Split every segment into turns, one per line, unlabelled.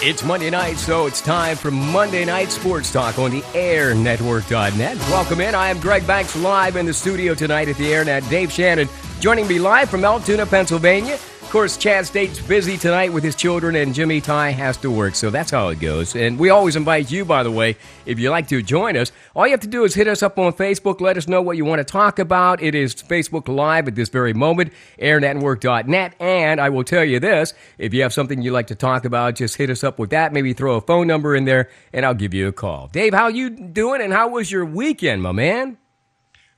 It's Monday night, so it's time for Monday Night Sports Talk on the AirNetwork.net. Welcome in. I am Greg Banks, live in the studio tonight at the AirNet. Dave Shannon joining me live from Altoona, Pennsylvania. Of course, Chad State's busy tonight with his children, and Jimmy Ty has to work, so that's how it goes. And we always invite you, by the way, if you'd like to join us. All you have to do is hit us up on Facebook. Let us know what you want to talk about. It is Facebook Live at this very moment, AirNetwork.net. And I will tell you this, if you have something you'd like to talk about, just hit us up with that. Maybe throw a phone number in there, and I'll give you a call. Dave, how you doing, and how was your weekend, my man?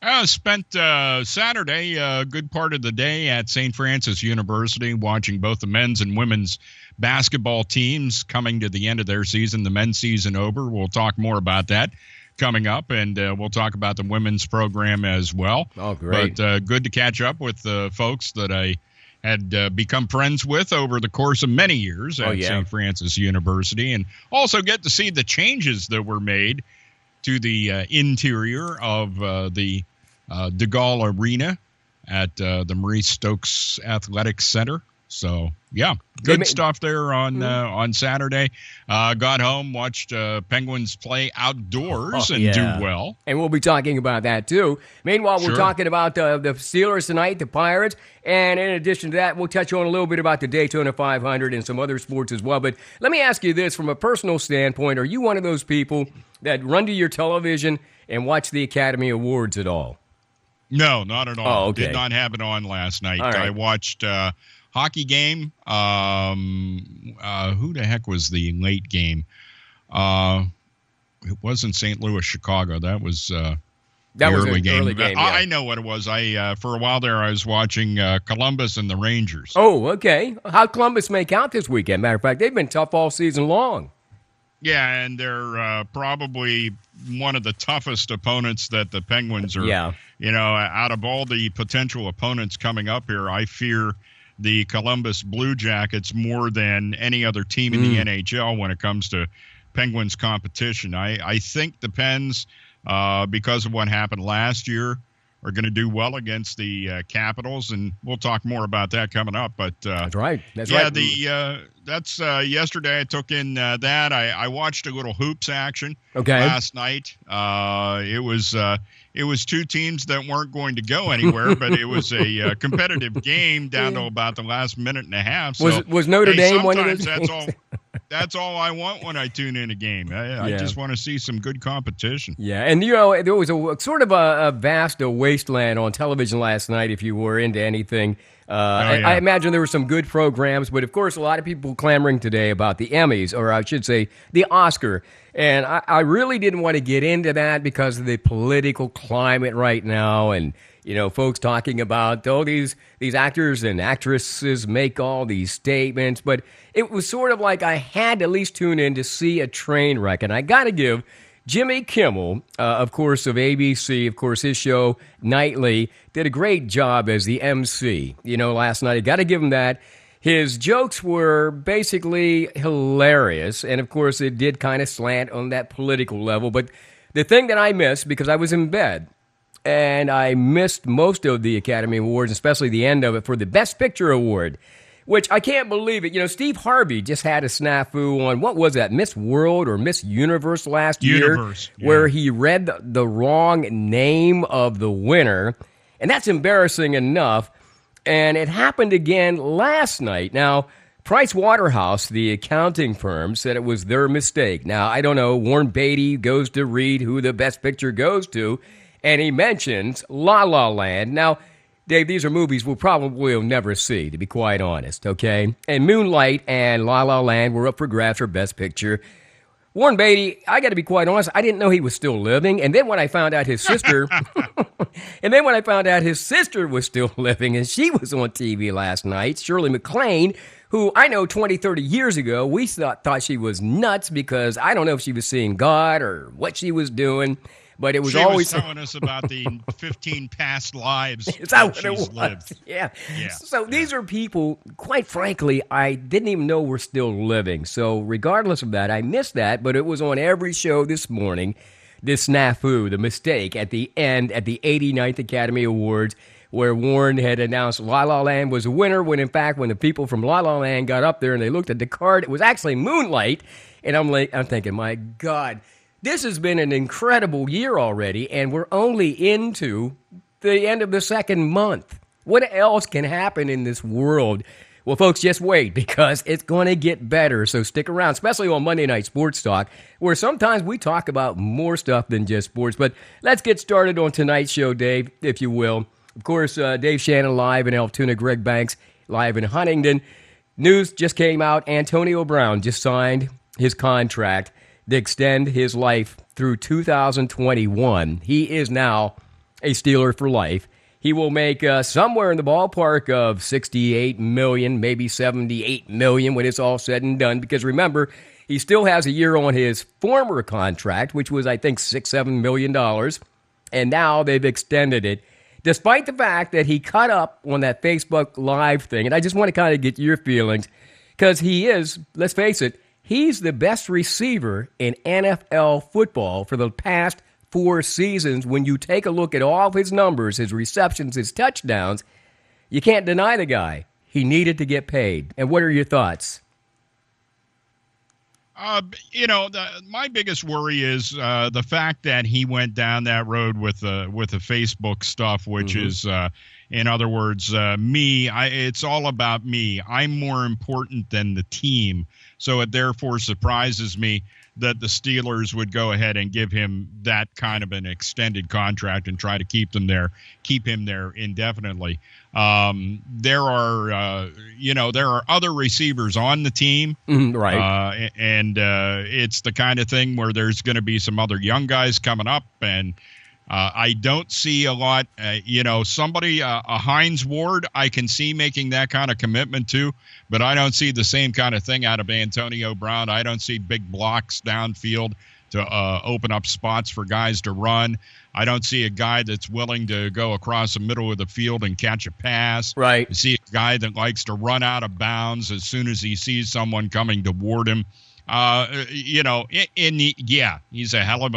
I spent Saturday, a good part of the day at St. Francis University watching both the men's and women's basketball teams coming to the end of their season, the men's season over. We'll talk more about that coming up, and we'll talk about the women's program as well.
Oh, great.
But good to catch up with the folks that I had become friends with over the course of many years at St. Francis University, and also get to see the changes that were made to the interior of the De Gaulle Arena at the Maurice Stokes Athletics Center. So, yeah, good stuff there on Saturday. Got home, watched Penguins play outdoors and do well.
And we'll be talking about that, too. Meanwhile, we're talking about the Steelers tonight, the Pirates. And in addition to that, we'll touch on a little bit about the Daytona 500 and some other sports as well. But let me ask you this, from a personal standpoint, are you one of those people that run to your television and watch the Academy Awards at all?
No, not at all.
Oh, okay.
Did not have it on last night.
Right.
I watched hockey game. Who the heck was the late game? It wasn't St. Louis, Chicago. That was the early game.
Early game, yeah.
I know what it was. For a while there, I was watching Columbus and the Rangers.
Oh, okay. How'd Columbus make out this weekend? Matter of fact, they've been tough all season long.
Yeah, and they're probably one of the toughest opponents that the Penguins are.
Yeah.
You know, out of all the potential opponents coming up here, I fear the Columbus Blue Jackets more than any other team in the NHL when it comes to Penguins competition. I think the Pens, because of what happened last year, are going to do well against the Capitals, and we'll talk more about that coming up. But
that's right.
That's yesterday. I took in that. I watched a little hoops action last night. It was two teams that weren't going to go anywhere, but it was a competitive game down to about the last minute and a half. So,
was Notre Dame one of those games?
That's all I want when I tune in a game. I just want to see some good competition.
Yeah, and you know, there was a sort of a vast wasteland on television last night if you were into anything. I imagine there were some good programs, but of course a lot of people clamoring today about the Emmys, or I should say the Oscar. And I really didn't want to get into that because of the political climate right now, and you know, folks talking about, these actors and actresses make all these statements. But it was sort of like I had to at least tune in to see a train wreck. And I got to give Jimmy Kimmel, of course, of ABC, of course, his show Nightly, did a great job as the MC, you know, last night. I got to give him that. His jokes were basically hilarious. And, of course, it did kind of slant on that political level. But the thing that I missed, because I was in bed, and I missed most of the Academy Awards, especially the end of it, for the Best Picture Award, which I can't believe it. You know, Steve Harvey just had a snafu on, what was that, Miss World or Miss Universe last year, where he read the wrong name of the winner, and that's embarrassing enough. And it happened again last night. Now, Price Waterhouse, the accounting firm, said it was their mistake. Now, I don't know, Warren Beatty goes to read who the Best Picture goes to, and he mentions La La Land. Now, Dave, these are movies we'll probably never see, to be quite honest, okay? And Moonlight and La La Land were up for grabs for Best Picture. Warren Beatty, I got to be quite honest, I didn't know he was still living. And then when I found out his sister, was still living, and she was on TV last night, Shirley MacLaine, who I know 20, 30 years ago, we thought she was nuts because I don't know if she was seeing God or what she was doing. But it was always
telling us about the 15 past lives
that she's
lived.
Yeah. So these are people, quite frankly, I didn't even know were still living. So regardless of that, I missed that, but it was on every show this morning. this snafu, the mistake at the end at the 89th Academy Awards, where Warren had announced La La Land was a winner, when in fact, when the people from La La Land got up there and they looked at the card, it was actually Moonlight. And I'm thinking, my God, this has been an incredible year already, and we're only into the end of the second month. What else can happen in this world? Well, folks, just wait, because it's going to get better. So stick around, especially on Monday Night Sports Talk, where sometimes we talk about more stuff than just sports. But let's get started on tonight's show, Dave, if you will. Of course, Dave Shannon live in Altoona, Greg Banks live in Huntington. News just came out. Antonio Brown just signed his contract to extend his life through 2021. He is now a Steeler for life. He will make somewhere in the ballpark of $68 million, maybe $78 million when it's all said and done. Because remember, he still has a year on his former contract, which was, I think, $6-7 million. And now they've extended it, despite the fact that he cut up on that Facebook Live thing. And I just want to kind of get your feelings, because he is, let's face it, he's the best receiver in NFL football for the past 4 seasons. When you take a look at all of his numbers, his receptions, his touchdowns, you can't deny the guy. He needed to get paid. And what are your thoughts?
My biggest worry is the fact that he went down that road with the Facebook stuff, which is, in other words, me. It's all about me. I'm more important than the team. So it therefore surprises me that the Steelers would go ahead and give him that kind of an extended contract and try to keep him there indefinitely. There are other receivers on the team,
right?
And it's the kind of thing where there's going to be some other young guys coming up, and I don't see a lot. Somebody, a Hines Ward, I can see making that kind of commitment to, but I don't see the same kind of thing out of Antonio Brown. I don't see big blocks downfield to open up spots for guys to run. I don't see a guy that's willing to go across the middle of the field and catch a pass.
Right.
I see a guy that likes to run out of bounds as soon as he sees someone coming toward him. He's a hell of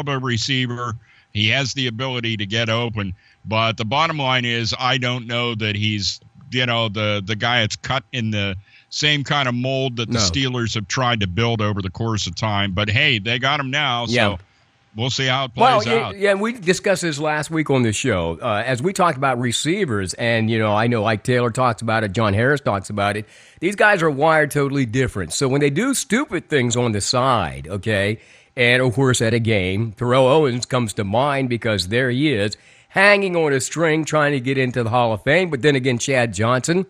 a receiver. He has the ability to get open, but the bottom line is I don't know that he's, the guy that's cut in the same kind of mold that the Steelers have tried to build over the course of time. But hey, they got him now, so we'll see how it plays out.
Yeah, we discussed this last week on the show as we talked about receivers, and I know Ike Taylor talks about it, John Harris talks about it. These guys are wired totally different. So when they do stupid things on the side, okay, and of course at a game, Terrell Owens comes to mind because there he is, hanging on a string trying to get into the Hall of Fame. But then again, Chad Johnson,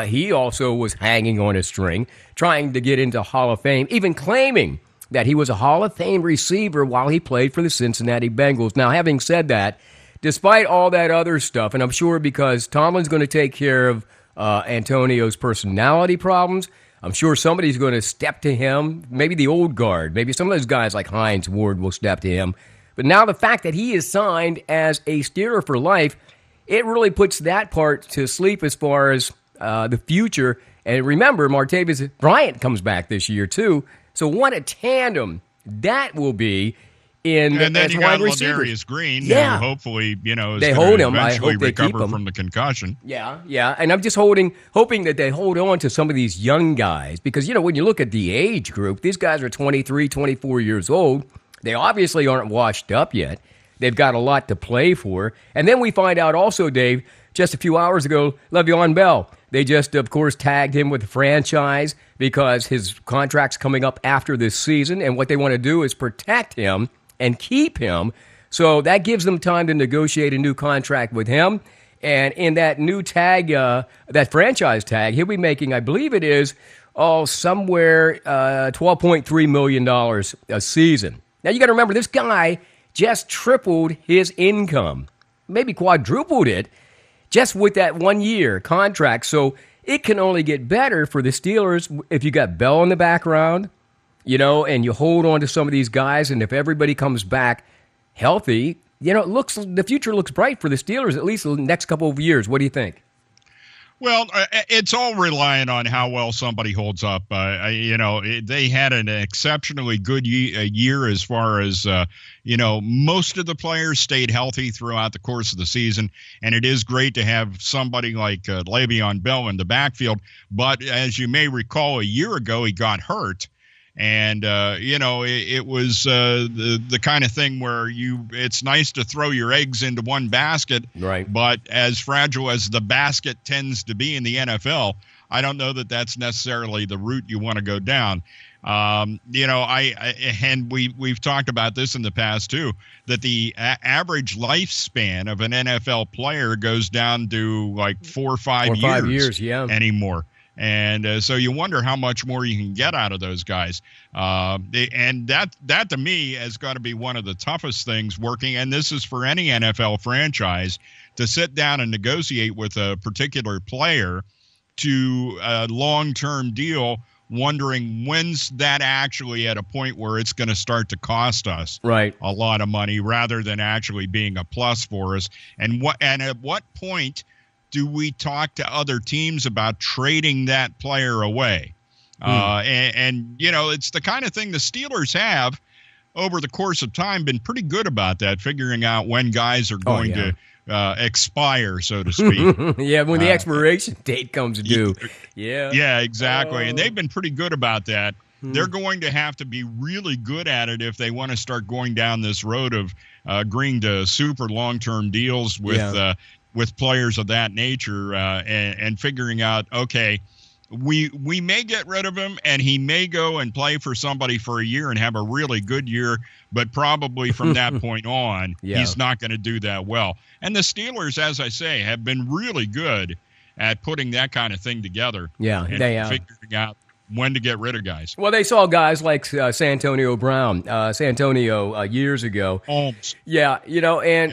he also was hanging on a string trying to get into Hall of Fame, even claiming that he was a Hall of Fame receiver while he played for the Cincinnati Bengals. Now, having said that, despite all that other stuff, and I'm sure because Tomlin's going to take care of Antonio's personality problems, I'm sure somebody's going to step to him, maybe the old guard, maybe some of those guys like Hines Ward will step to him. But now the fact that he is signed as a Steeler for life, it really puts that part to sleep as far as the future. And remember, Martavis Bryant comes back this year too. So what a tandem that will be in
and then
as
you
wide
got
receivers.
Ladarius Green,
who
hopefully, is
they hold him.
eventually
I hope they keep
recover
him
from the concussion.
Yeah. And I'm just hoping that they hold on to some of these young guys because, when you look at the age group, these guys are 23, 24 years old. They obviously aren't washed up yet. They've got a lot to play for. And then we find out also, Dave, just a few hours ago, LeVeon Bell, they just, of course, tagged him with the franchise because his contract's coming up after this season, and what they want to do is protect him and keep him. So that gives them time to negotiate a new contract with him. And in that new tag, that franchise tag, he'll be making, I believe it is, somewhere $12.3 million a season. Now, you got to remember, this guy just tripled his income, maybe quadrupled it, just with that 1-year contract. So it can only get better for the Steelers if you got Bell in the background, and you hold on to some of these guys. And if everybody comes back healthy, the future looks bright for the Steelers, at least the next couple of years. What do you think?
Well, it's all reliant on how well somebody holds up. They had an exceptionally good year as far as, most of the players stayed healthy throughout the course of the season. And it is great to have somebody like LeVeon Bell in the backfield. But as you may recall, a year ago, he got hurt. And, it was the kind of thing where it's nice to throw your eggs into one basket.
Right.
But as fragile as the basket tends to be in the NFL, I don't know that that's necessarily the route you want to go down. And we've talked about this in the past, too, that the average lifespan of an NFL player goes down to like 4 or 5 years anymore. And so you wonder how much more you can get out of those guys. And that to me has got to be one of the toughest things working. And this is for any NFL franchise to sit down and negotiate with a particular player to a long-term deal, wondering when's that actually at a point where it's going to start to cost us a lot of money rather than actually being a plus for us. And at what point do we talk to other teams about trading that player away? It's the kind of thing the Steelers have over the course of time been pretty good about that, figuring out when guys are going to expire, so to speak.
When the expiration date comes due.
Yeah, exactly. And they've been pretty good about that. They're going to have to be really good at it if they want to start going down this road of agreeing to super long-term deals with players of that nature and figuring out, okay, we may get rid of him and he may go and play for somebody for a year and have a really good year, but probably from that point on, he's not going to do that well. And the Steelers, as I say, have been really good at putting that kind of thing together.
Yeah,
and
they have.
Figuring out when to get rid of guys.
Well, they saw guys like Santonio Brown, years ago.
Holmes.
Yeah,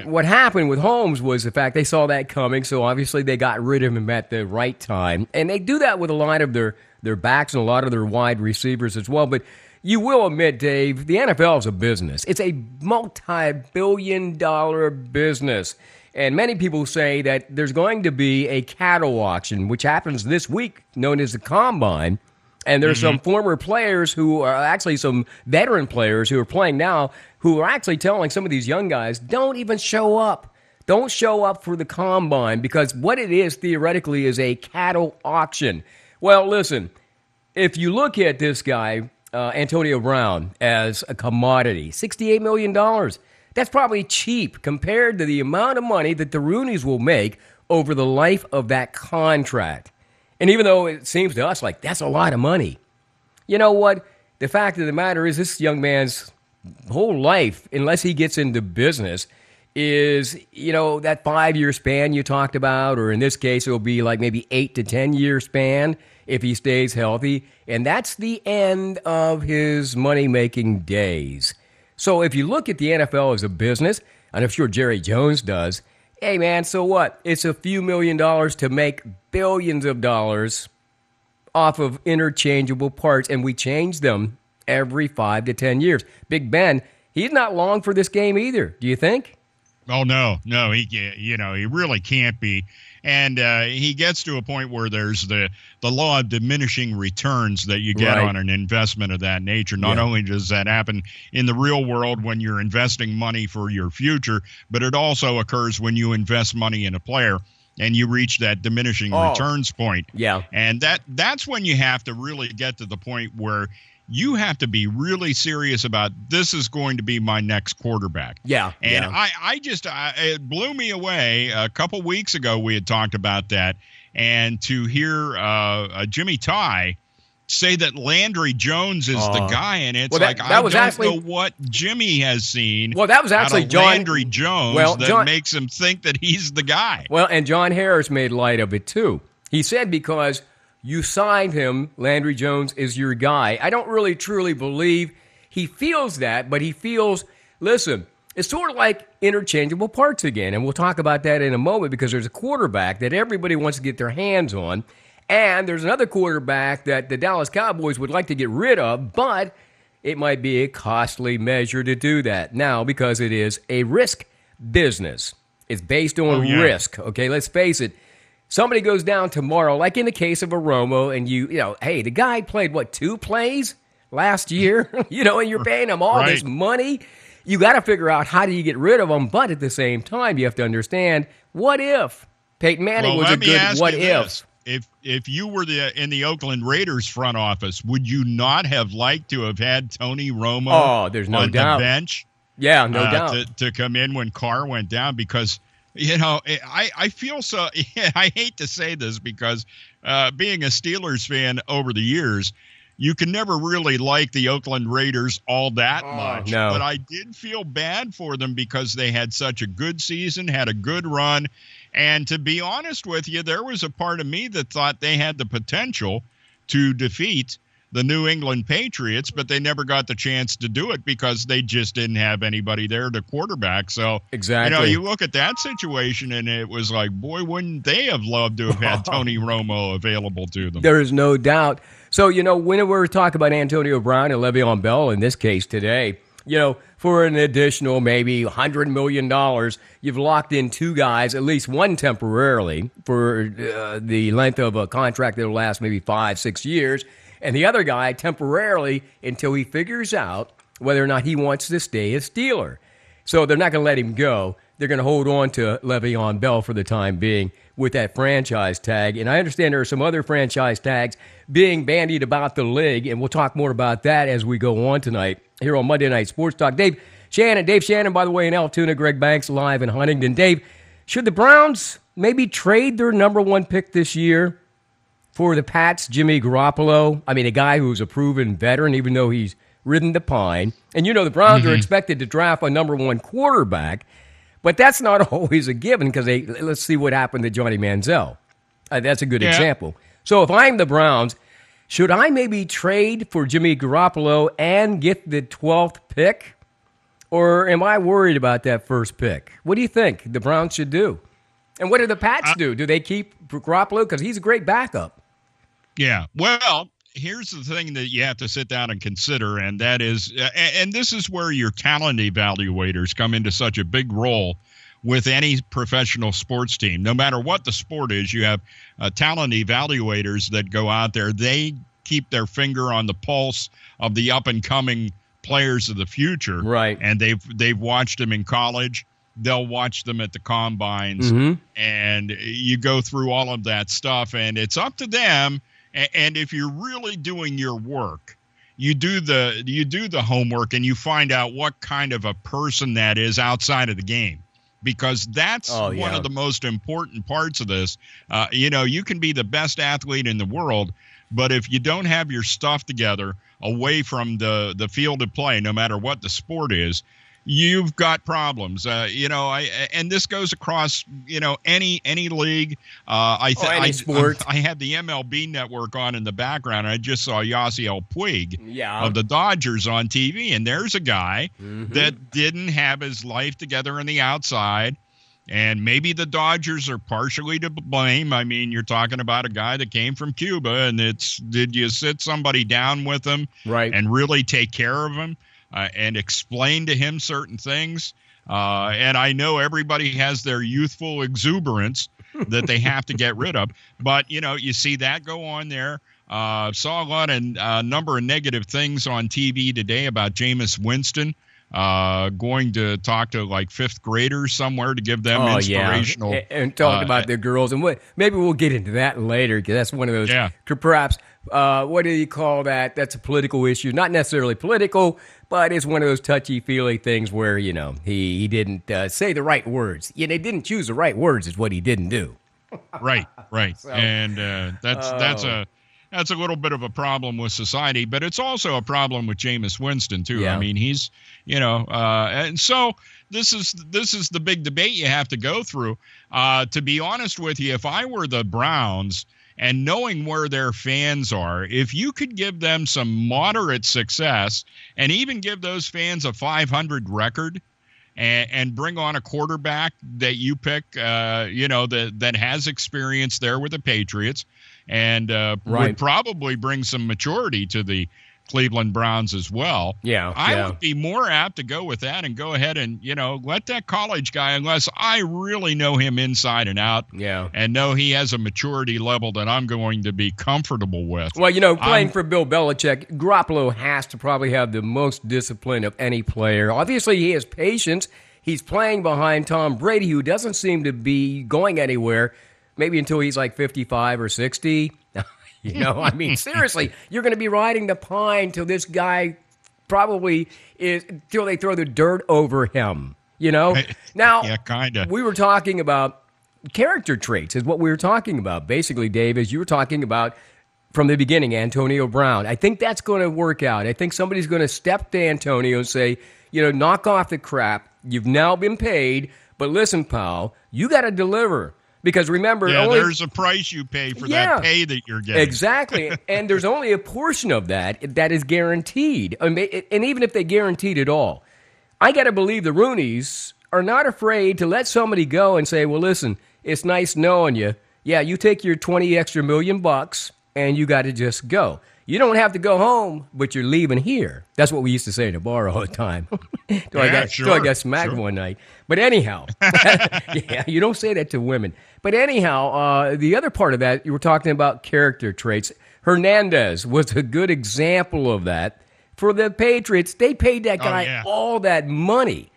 what happened with Holmes was the fact they saw that coming, so obviously they got rid of him at the right time. And they do that with a lot of their backs and a lot of their wide receivers as well. But you will admit, Dave, the NFL is a business. It's a multi-billion-dollar business. And many people say that there's going to be a cattle auction, which happens this week, known as the Combine. And there's some former players who are actually some veteran players who are playing now who are actually telling some of these young guys, don't even show up. Don't show up for the Combine because what it is theoretically is a cattle auction. Well, listen, if you look at this guy, Antonio Brown, as a commodity, $68 million, that's probably cheap compared to the amount of money that the Rooneys will make over the life of that contract. And even though it seems to us like that's a lot of money, you know what? The fact of the matter is this young man's whole life, unless he gets into business, is, that 5-year span you talked about, or in this case, it'll be like maybe 8 to 10-year span if he stays healthy. And that's the end of his money-making days. So if you look at the NFL as a business, and I'm sure Jerry Jones does, hey, man, so what? It's a few $1 million to make billions of dollars off of interchangeable parts, and we change them every 5 to 10 years. Big Ben, he's not long for this game either. Do you think?
Oh, no, he really can't be. And he gets to a point where there's the law of diminishing returns that you get on an investment of that nature. Not only does that happen in the real world when you're investing money for your future, but it also occurs when you invest money in a player and you reach that diminishing returns point.
Yeah.
And that's when you have to really get to the point where you have to be really serious about this is going to be my next quarterback.
Yeah.
And it blew me away. A couple weeks ago, we had talked about that. And to hear Jimmy Ty say that Landry Jones is the guy, and it's I don't know what Jimmy has seen.
Well, that was actually
Landry Jones makes him think that he's the guy.
Well, and John Harris made light of it, too. He said because you signed him, Landry Jones is your guy. I don't really truly believe he feels that, but he feels, listen, it's sort of like interchangeable parts again, and we'll talk about that in a moment because there's a quarterback that everybody wants to get their hands on, and there's another quarterback that the Dallas Cowboys would like to get rid of, but it might be a costly measure to do that now because it is a risk business. It's based on risk, okay? Let's face it. somebody goes down tomorrow, like in the case of a Romo, and hey, the guy played, 2 plays last year? And you're paying him all this money. You got to figure out how do you get rid of him, but at the same time, you have to understand, what if Peyton Manning was a good what if?
If you were in the Oakland Raiders front office, would you not have liked to have had Tony Romo
there's no
on
doubt.
the bench?
Yeah, no doubt.
To come in when Carr went down, because, I feel so – I hate to say this because being a Steelers fan over the years, you can never really like the Oakland Raiders all that much.
No.
But I did feel bad for them because they had such a good season, had a good run. And to be honest with you, there was a part of me that thought they had the potential to defeat the New England Patriots, but they never got the chance to do it because they just didn't have anybody there to quarterback. So,
exactly.
You look at that situation, and it was like, boy, wouldn't they have loved to have had Tony Romo available to them?
There is no doubt. So, when we're talking about Antonio Brown and LeVeon Bell in this case today, for an additional maybe $100 million, you've locked in 2 guys, at least one temporarily, for the length of a contract that will last maybe 5-6 years, and the other guy temporarily until he figures out whether or not he wants to stay a Steeler. So they're not going to let him go. They're going to hold on to LeVeon Bell for the time being with that franchise tag. And I understand there are some other franchise tags being bandied about the league, and we'll talk more about that as we go on tonight here on Monday Night Sports Talk. Dave Shannon, by the way, in Altoona, Greg Banks live in Huntington. Dave, should the Browns maybe trade their number 1 pick this year for the Pats, Jimmy Garoppolo? I mean, a guy who's a proven veteran, even though he's ridden the pine. And the Browns are expected to draft a number 1 quarterback, but that's not always a given because let's see what happened to Johnny Manziel. That's a good example. So if I'm the Browns, should I maybe trade for Jimmy Garoppolo and get the 12th pick? Or am I worried about that first pick? What do you think the Browns should do? And what do the Pats do? Do they keep Garoppolo? Because he's a great backup.
Yeah, well, here's the thing that you have to sit down and consider, and that is, and this is where your talent evaluators come into such a big role with any professional sports team. No matter what the sport is, you have talent evaluators that go out there. They keep their finger on the pulse of the up-and-coming players of the future.
Right.
And they've watched them in college. They'll watch them at the combines. And you go through all of that stuff, and it's up to them. And if you're really doing your work, you do the homework and you find out what kind of a person that is outside of the game, because that's one of the most important parts of this. You can be the best athlete in the world, but if you don't have your stuff together away from the field of play, no matter what the sport is, you've got problems. And this goes across, any league.
Any sport.
I had the MLB network on in the background, and I just saw Yasiel Puig
of
the Dodgers on TV. And there's a guy that didn't have his life together on the outside. And maybe the Dodgers are partially to blame. I mean, you're talking about a guy that came from Cuba, and did you sit somebody down with him and really take care of him? And explain to him certain things. And I know everybody has their youthful exuberance that they have to get rid of. But, you see that go on there. Saw a lot of number of negative things on TV today about Jameis Winston going to talk to like 5th graders somewhere to give them inspirational.
And talk about the girls. And maybe we'll get into that later, because that's one of those perhaps what do you call that? That's a political issue. Not necessarily political, but it's one of those touchy-feely things where, he didn't say the right words. They didn't choose the right words is what he didn't do.
Right. So, and that's a little bit of a problem with society, but it's also a problem with Jameis Winston, too.
Yeah.
I mean, he's, and so this is the big debate you have to go through. To be honest with you, if I were the Browns, and knowing where their fans are, if you could give them some moderate success and even give those fans a 500 record and bring on a quarterback that you pick, that has experience there with the Patriots and would probably bring some maturity to the Cleveland Browns as well. I would be more apt to go with that and go ahead and, let that college guy, unless I really know him inside and out and know he has a maturity level that I'm going to be comfortable with.
Well, playing for Bill Belichick, Garoppolo has to probably have the most discipline of any player. Obviously, he has patience. He's playing behind Tom Brady, who doesn't seem to be going anywhere, maybe until he's like 55 or 60. Seriously, you're going to be riding the pine till this guy probably is, till they throw the dirt over him, Now,
kind of.
We were talking about character traits is what we were talking about. Basically, Dave, as you were talking about from the beginning, Antonio Brown. I think that's going to work out. I think somebody's going to step to Antonio and say, knock off the crap. You've now been paid, but listen, pal, you got to deliver. Because remember,
there's a price you pay for that pay that you're getting.
Exactly. And there's only a portion of that is guaranteed. And even if they guaranteed it all, I got to believe the Rooneys are not afraid to let somebody go and say, well, listen, it's nice knowing you. Yeah, you take your $20 extra million and you got to just go. You don't have to go home, but you're leaving here. That's what we used to say in the bar all the time. Till I got smacked one night. But anyhow, you don't say that to women. But anyhow, the other part of that, you were talking about character traits. Hernandez was a good example of that. For the Patriots, they paid that guy all that money.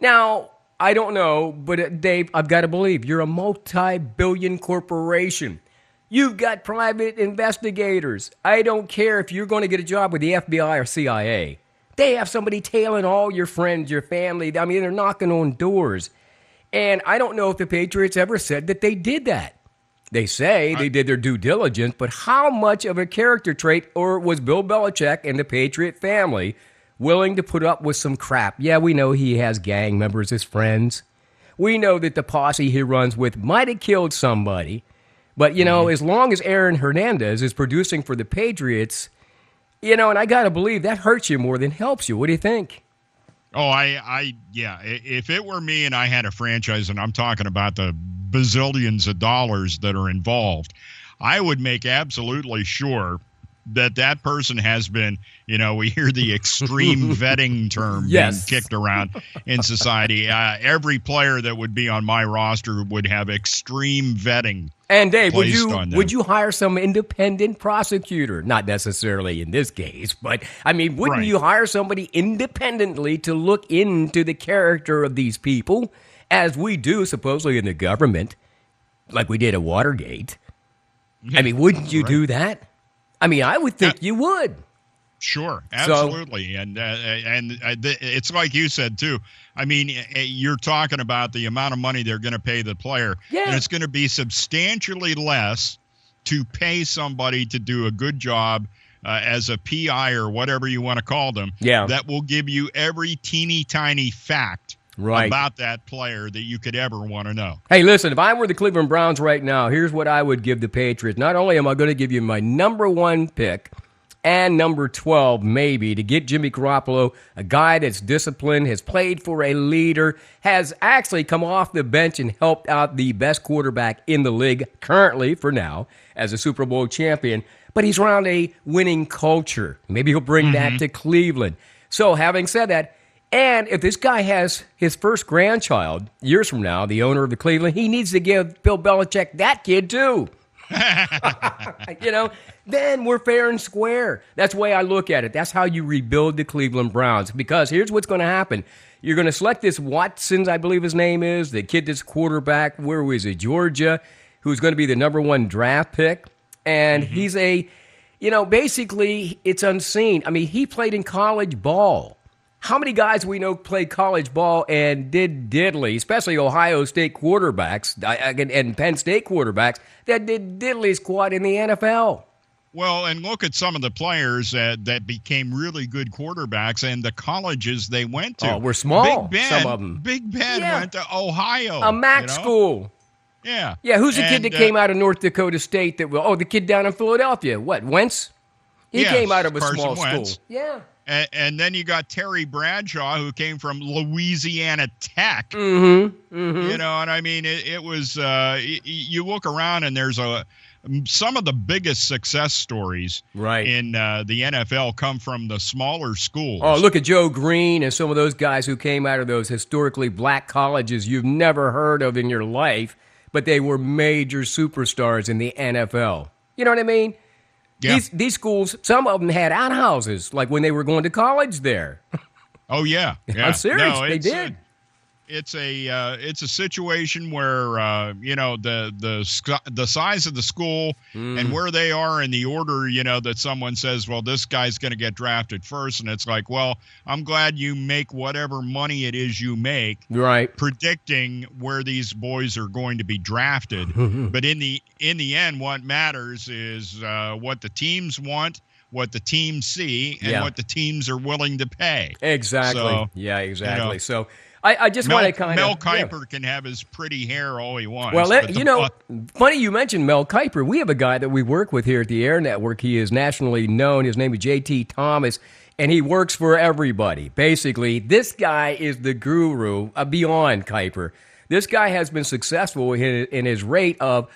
Now, I don't know, but Dave, I've got to believe you're a multi-billion corporation. You've got private investigators. I don't care if you're going to get a job with the FBI or CIA. They have somebody tailing all your friends, your family. I mean, they're knocking on doors. And I don't know if the Patriots ever said that they did that. They say they did their due diligence, but how much of a character trait or was Bill Belichick and the Patriot family willing to put up with some crap? Yeah, we know he has gang members as friends. We know that the posse he runs with might have killed somebody. But, as long as Aaron Hernandez is producing for the Patriots, and I got to believe that hurts you more than helps you. What do you think?
Oh, if it were me and I had a franchise, and I'm talking about the bazillions of dollars that are involved, I would make absolutely sure that person has been, we hear the extreme vetting term being kicked around in society. Every player that would be on my roster would have extreme vetting.
And Dave, would you hire some independent prosecutor? Not necessarily in this case, but wouldn't you hire somebody independently to look into the character of these people, as we do supposedly in the government, like we did at Watergate? Wouldn't you do that? I would think you would.
Sure, absolutely, and it's like you said too. You're talking about the amount of money they're going to pay the player, and it's going to be substantially less to pay somebody to do a good job as a PI or whatever you want to call them. Yeah, that will give you every teeny tiny fact about that player that you could ever want to know.
Hey, listen, if I were the Cleveland Browns right now, here's what I would give the Patriots. Not only am I going to give you my number 1 pick and number 12, maybe, to get Jimmy Garoppolo, a guy that's disciplined, has played for a leader, has actually come off the bench and helped out the best quarterback in the league currently, for now, as a Super Bowl champion. But he's around a winning culture. Maybe he'll bring that to Cleveland. So, having said that, and if this guy has his first grandchild years from now, the owner of the Cleveland, he needs to give Bill Belichick that kid too. Then we're fair and square. That's the way I look at it. That's how you rebuild the Cleveland Browns. Because here's what's going to happen. You're going to select this Watsons, I believe his name is, the kid that's quarterback, where was it, Georgia, who's going to be the number 1 draft pick. And he's basically it's unseen. He played in college ball. How many guys we know played college ball and did diddly, especially Ohio State quarterbacks and Penn State quarterbacks, that did diddly squat in the NFL?
Well, and look at some of the players that became really good quarterbacks and the colleges they went to.
Oh, we're small,
Big Ben,
some of them.
Big Ben went to Ohio.
A MAC school.
Yeah.
Yeah, who's the kid that came out of North Dakota State? The kid down in Philadelphia. What, Wentz? He came out of a
Carson
small
Wentz.
school. Yeah.
And then you got Terry Bradshaw, who came from Louisiana Tech.
Mm-hmm. Mm-hmm.
It was, you look around and there's a some of the biggest success stories in the NFL come from the smaller schools.
Oh, look at Joe Green and some of those guys who came out of those historically black colleges you've never heard of in your life, but they were major superstars in the NFL. You know what I mean? Yeah. These schools, some of them had outhouses, like when they were going to college there.
Oh, yeah.
I'm serious. They did.
It's a situation where the size of the school and where they are in the order, that someone says, well, this guy's going to get drafted first, and it's like, well, I'm glad you make whatever money it is you make, predicting where these boys are going to be drafted. But in the end, what matters is what the teams want, what the teams see, and what the teams are willing to pay.
Exactly. So, exactly. So. I just want to kind of...
Mel Kiper can have his pretty hair all he wants.
Well, funny you mentioned Mel Kiper. We have a guy that we work with here at the Air Network. He is nationally known. His name is J.T. Thomas, and he works for everybody. Basically, this guy is the guru beyond Kiper. This guy has been successful in his rate of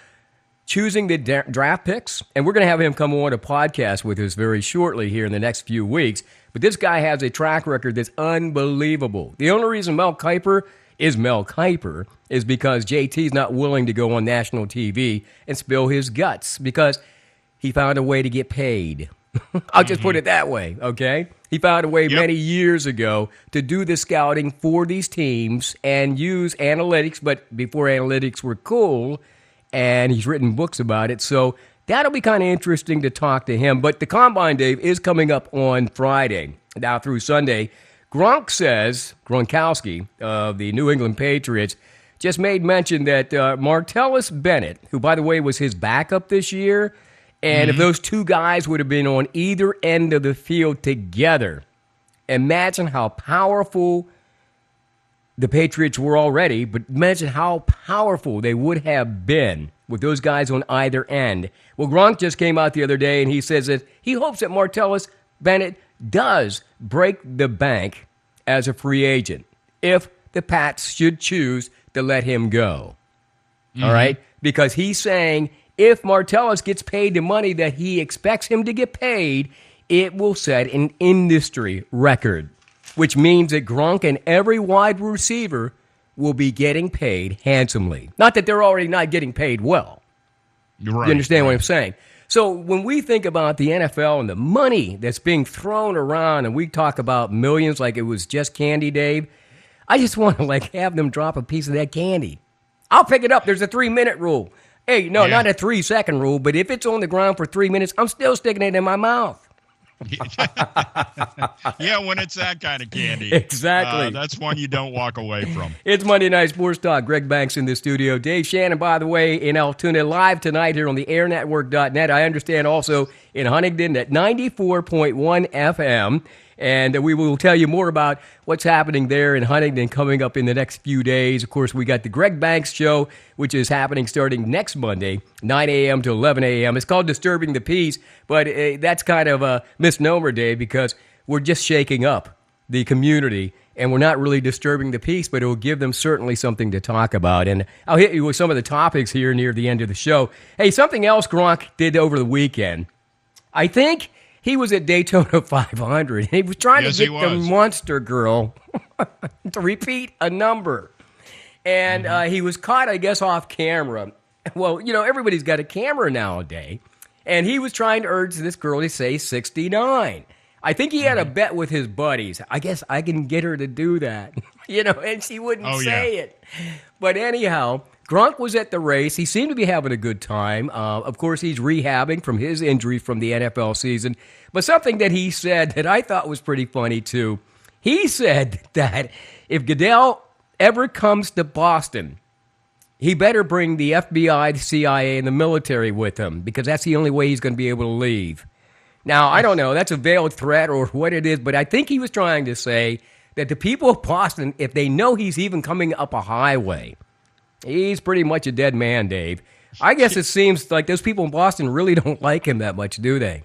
choosing the draft picks, and we're going to have him come on a podcast with us very shortly here in the next few weeks. But this guy has a track record that's unbelievable. The only reason Mel Kiper is because JT's not willing to go on national TV and spill his guts because he found a way to get paid. I'll just put it that way, okay? He found a way many years ago to do the scouting for these teams and use analytics, but before analytics were cool, and he's written books about it. So that'll be kind of interesting to talk to him. But the Combine, Dave, is coming up on Friday, now through Sunday. Gronkowski of the New England Patriots, just made mention that Martellus Bennett, who, by the way, was his backup this year, and if those two guys would have been on either end of the field together, imagine how powerful the Patriots were already, but imagine how powerful they would have been with those guys on either end. Well, Gronk just came out the other day, and he says that he hopes that Martellus Bennett does break the bank as a free agent if the Pats should choose to let him go. All right? Because he's saying if Martellus gets paid the money that he expects him to get paid, it will set an industry record, which means that Gronk and every wide receiver will be getting paid handsomely. Not that they're already not getting paid well. You understand what I'm saying? So when we think about the NFL and the money that's being thrown around, and we talk about millions like it was just candy, Dave, I just want to have them drop a piece of that candy. I'll pick it up. There's a 3-minute rule. Hey, no, not a 3-second rule, but if it's on the ground for 3 minutes, I'm still sticking it in my mouth.
Yeah, when it's that kind of candy.
Exactly.
That's one you don't walk away from.
It's Monday Night Sports Talk. Greg Banks in the studio. Dave Shannon, by the way, in Altoona, live tonight here on the airnetwork.net. I understand also in Huntington at 94.1 FM. And we will tell you more about what's happening there in Huntington coming up in the next few days. Of course, we got the Greg Banks Show, which is happening starting next Monday, 9 a.m. to 11 a.m. It's called Disturbing the Peace, but that's kind of a misnomer, Dave, because we're just shaking up the community, and we're not really disturbing the peace, but it will give them certainly something to talk about. And I'll hit you with some of the topics here near the end of the show. Hey, something else Gronk did over the weekend. I think he was at Daytona 500. He was trying to get the Monster Girl to repeat a number. And he was caught, I guess, off camera. Well, everybody's got a camera nowadays. And he was trying to urge this girl to say 69. I think he had a bet with his buddies. I guess I can get her to do that. And she wouldn't say it. But anyhow, Gronk was at the race. He seemed to be having a good time. Of course, he's rehabbing from his injury from the NFL season. But something that he said that I thought was pretty funny, too. He said that if Goodell ever comes to Boston, he better bring the FBI, the CIA, and the military with him, because that's the only way he's going to be able to leave. Now, I don't know. That's a veiled threat or what it is, but I think he was trying to say that the people of Boston, if they know he's even coming up a highway, he's pretty much a dead man, Dave. I guess it seems like those people in Boston really don't like him that much, do they?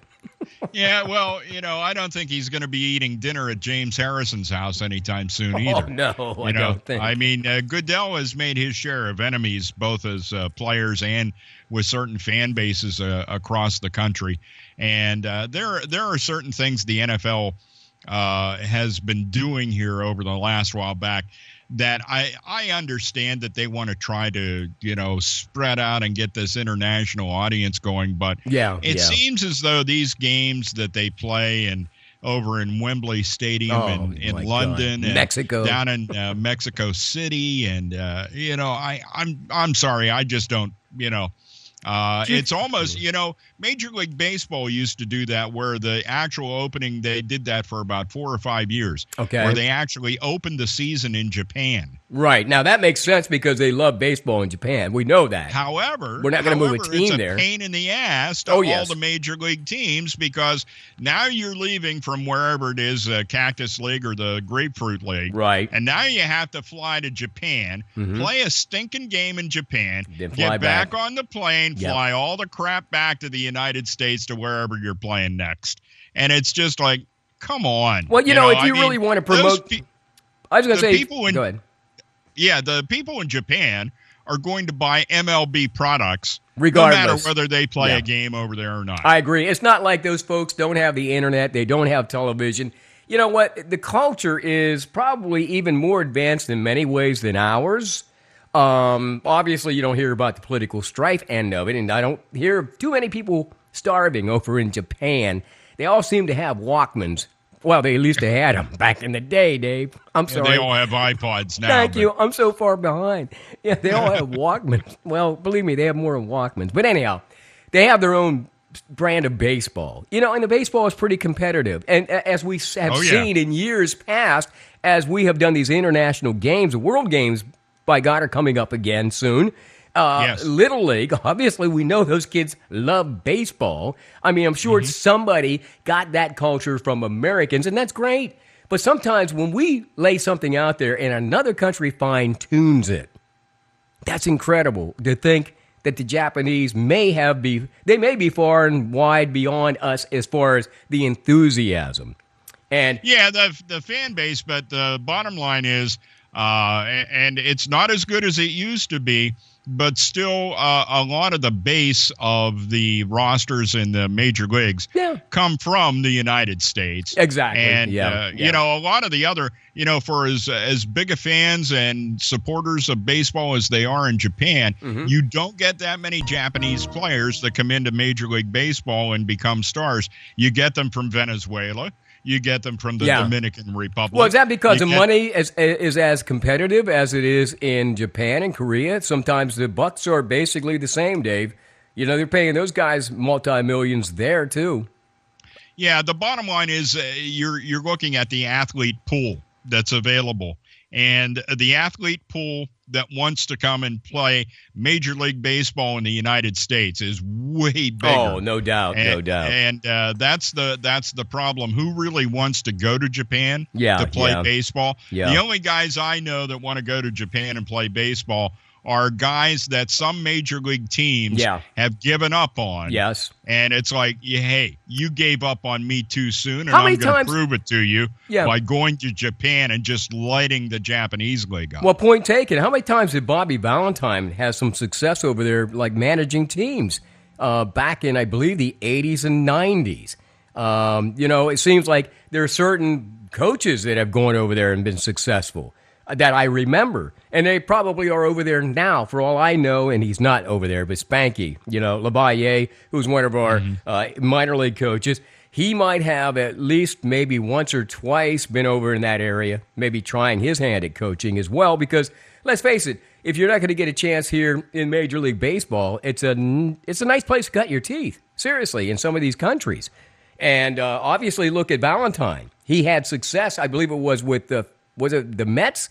Yeah, well, I don't think he's going to be eating dinner at James Harrison's house anytime soon either.
Oh, no, I don't think.
I mean, Goodell has made his share of enemies, both as players and with certain fan bases across the country. And there are certain things the NFL has been doing here over the last while back that I understand that they want to try to, spread out and get this international audience going. But it seems as though these games that they play and over in Wembley Stadium in London and
Mexico,
down in Mexico City. And, I'm sorry. I just don't, it's almost, Major League Baseball used to do that where the actual opening, they did that for about 4 or 5 years.
Okay.
Where they actually opened the season in Japan.
Right. Now, that makes sense because they love baseball in Japan. We know that.
However,
we're not going to move a team there.
It's a pain in the ass to all the major league teams because now you're leaving from wherever it is, Cactus League or the Grapefruit League.
Right.
And now you have to fly to Japan, play a stinking game in Japan,
then
get back on the plane, fly all the crap back to the United States to wherever you're playing next. And it's just like, come on.
Well, if you really want to promote, I was going to say, go ahead.
Yeah, the people in Japan are going to buy MLB products
regardless,
no matter whether they play a game over there or not.
I agree. It's not like those folks don't have the internet. They don't have television. You know what? The culture is probably even more advanced in many ways than ours. Obviously, you don't hear about the political strife end of it, and I don't hear too many people starving over in Japan. They all seem to have Walkmans. Well, they at least had them back in the day, Dave. I'm sorry.
They all have iPods now.
Thank you. I'm so far behind. Yeah, they all have Walkmans. Well, believe me, they have more than Walkmans. But anyhow, they have their own brand of baseball. And the baseball is pretty competitive. And as we have seen in years past, as we have done these international games, the World Games, by God, are coming up again soon. Little League, obviously we know those kids love baseball. I mean, I'm sure somebody got that culture from Americans, and that's great. But sometimes when we lay something out there and another country fine-tunes it, that's incredible to think that the Japanese may be far and wide beyond us as far as the enthusiasm. And
the fan base, but the bottom line is, and it's not as good as it used to be, but still a lot of the base of the rosters in the major leagues come from the United States.
Exactly.
And, a lot of the other, for as big a fans and supporters of baseball as they are in Japan, you don't get that many Japanese players that come into Major League Baseball and become stars. You get them from Venezuela. You get them from the Dominican Republic.
Well, is that because the money is as competitive as it is in Japan and Korea? Sometimes the bucks are basically the same, Dave. They're paying those guys multi-millions there, too.
Yeah, the bottom line is you're looking at the athlete pool that's available. And the athlete pool that wants to come and play Major League Baseball in the United States is way bigger.
Oh, no doubt, no doubt.
And that's the problem. Who really wants to go to Japan to play baseball? Yeah. The only guys I know that want to go to Japan and play baseball are guys that some major league teams have given up on.
Yes.
And it's like, hey, you gave up on me too soon, and I'm going to prove it to you by going to Japan and just lighting the Japanese league up.
Well, point taken. How many times did Bobby Valentine have some success over there, like managing teams back in, I believe, the 80s and 90s? It seems like there are certain coaches that have gone over there and been successful that I remember. And they probably are over there now, for all I know, and he's not over there, but Spanky, LeBaye, who's one of our minor league coaches, he might have at least maybe once or twice been over in that area, maybe trying his hand at coaching as well, because let's face it, if you're not going to get a chance here in Major League Baseball, it's a nice place to cut your teeth, seriously, in some of these countries. And obviously, look at Valentine. He had success, I believe it was with the Mets?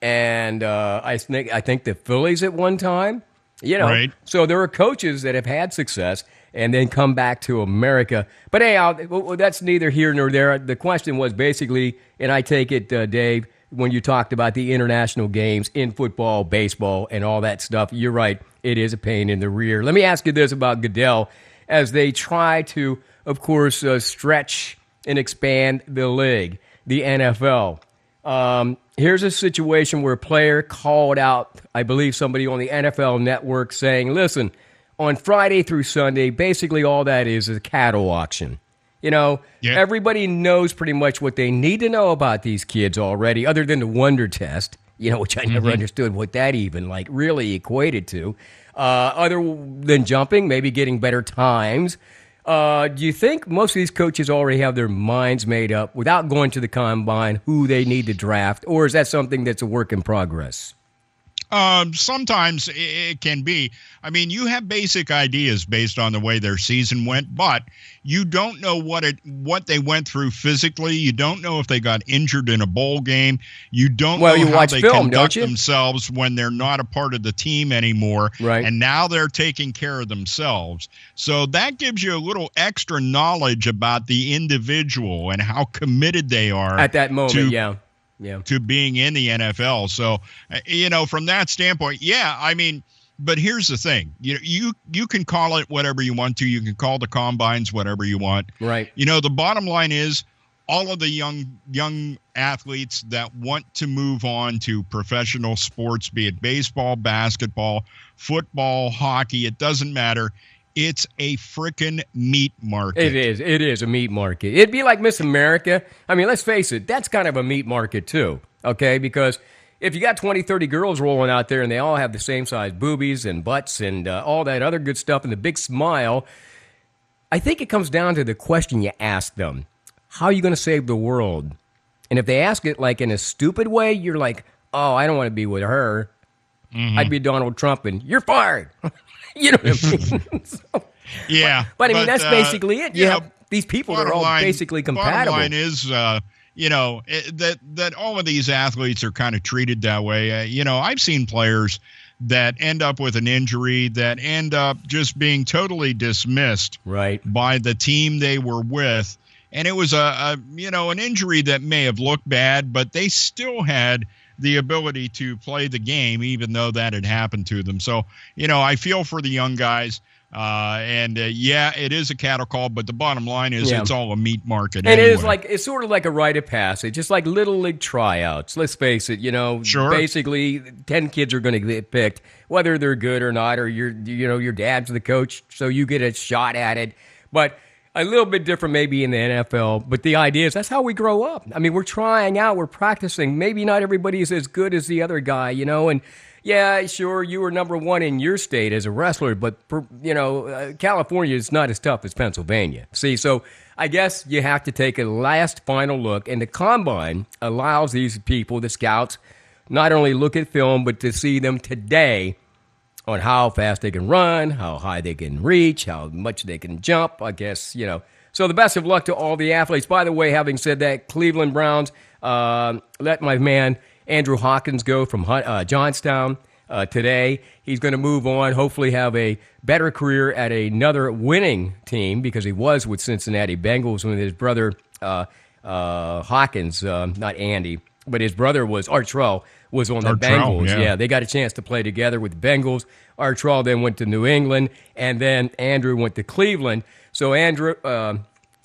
And I think the Phillies at one time,
Right.
So there are coaches that have had success and then come back to America. But anyhow, that's neither here nor there. The question was basically, and I take it, Dave, when you talked about the international games in football, baseball, and all that stuff, you're right. It is a pain in the rear. Let me ask you this about Goodell. As they try to of course, stretch and expand the league, the NFL. Here's a situation where a player called out, I believe somebody on the NFL Network, saying, listen, on Friday through Sunday, basically all that is a cattle auction. Everybody knows pretty much what they need to know about these kids already, other than the wonder test, which I never understood what that even really equated to. Other than jumping, maybe getting better times. Do you think most of these coaches already have their minds made up without going to the combine who they need to draft, or is that something that's a work in progress?
Sometimes it can be. I mean, you have basic ideas based on the way their season went, but you don't know what they went through physically. You don't know if they got injured in a bowl game. You don't know how they conduct themselves when they're not a part of the team anymore.
Right.
And now they're taking care of themselves. So that gives you a little extra knowledge about the individual and how committed they are
at that moment.
To being in the NFL. So, from that standpoint, but here's the thing. You can call it whatever you want to. You can call the combines whatever you want.
Right.
The bottom line is all of the young athletes that want to move on to professional sports, be it baseball, basketball, football, hockey, it doesn't matter. It's a frickin' meat market.
It is a meat market. It'd be like Miss America. I mean, let's face it, that's kind of a meat market too, okay? Because if you got 20, 30 girls rolling out there and they all have the same size boobies and butts and all that other good stuff and the big smile, I think it comes down to the question you ask them. How are you going to save the world? And if they ask it like in a stupid way, you're like, oh, I don't want to be with her. Mm-hmm. I'd be Donald Trump and you're fired. You know what I mean?
But
I mean, that's basically it. You have these people that are all basically compatible.
Bottom line is, that all of these athletes are kind of treated that way. I've seen players that end up with an injury that end up just being totally dismissed by the team they were with. And it was an injury that may have looked bad, but they still had the ability to play the game, even though that had happened to them. So, I feel for the young guys. It is a cattle call, but the bottom line is it's all a meat market.
And
anyway.
it's sort of like a rite of passage, just like little league tryouts. Let's face it,
Sure.
Basically 10 kids are going to get picked, whether they're good or not, or your dad's the coach, so you get a shot at it. But a little bit different maybe in the NFL, but the idea is that's how we grow up. I mean, we're trying out, we're practicing. Maybe not everybody is as good as the other guy, and yeah, sure, you were number one in your state as a wrestler, but, California is not as tough as Pennsylvania. See, so I guess you have to take a last final look, and the combine allows these people, the scouts, not only look at film, but to see them today on how fast they can run, how high they can reach, how much they can jump, I guess, So the best of luck to all the athletes. By the way, having said that, Cleveland Browns let my man Andrew Hawkins go from Johnstown today. He's going to move on, hopefully have a better career at another winning team because he was with Cincinnati Bengals when his brother Hawkins, not Andy, but his brother was Artrell, was on the Bengals. Yeah, they got a chance to play together with the Bengals. Artrell then went to New England, and then Andrew went to Cleveland. So Andrew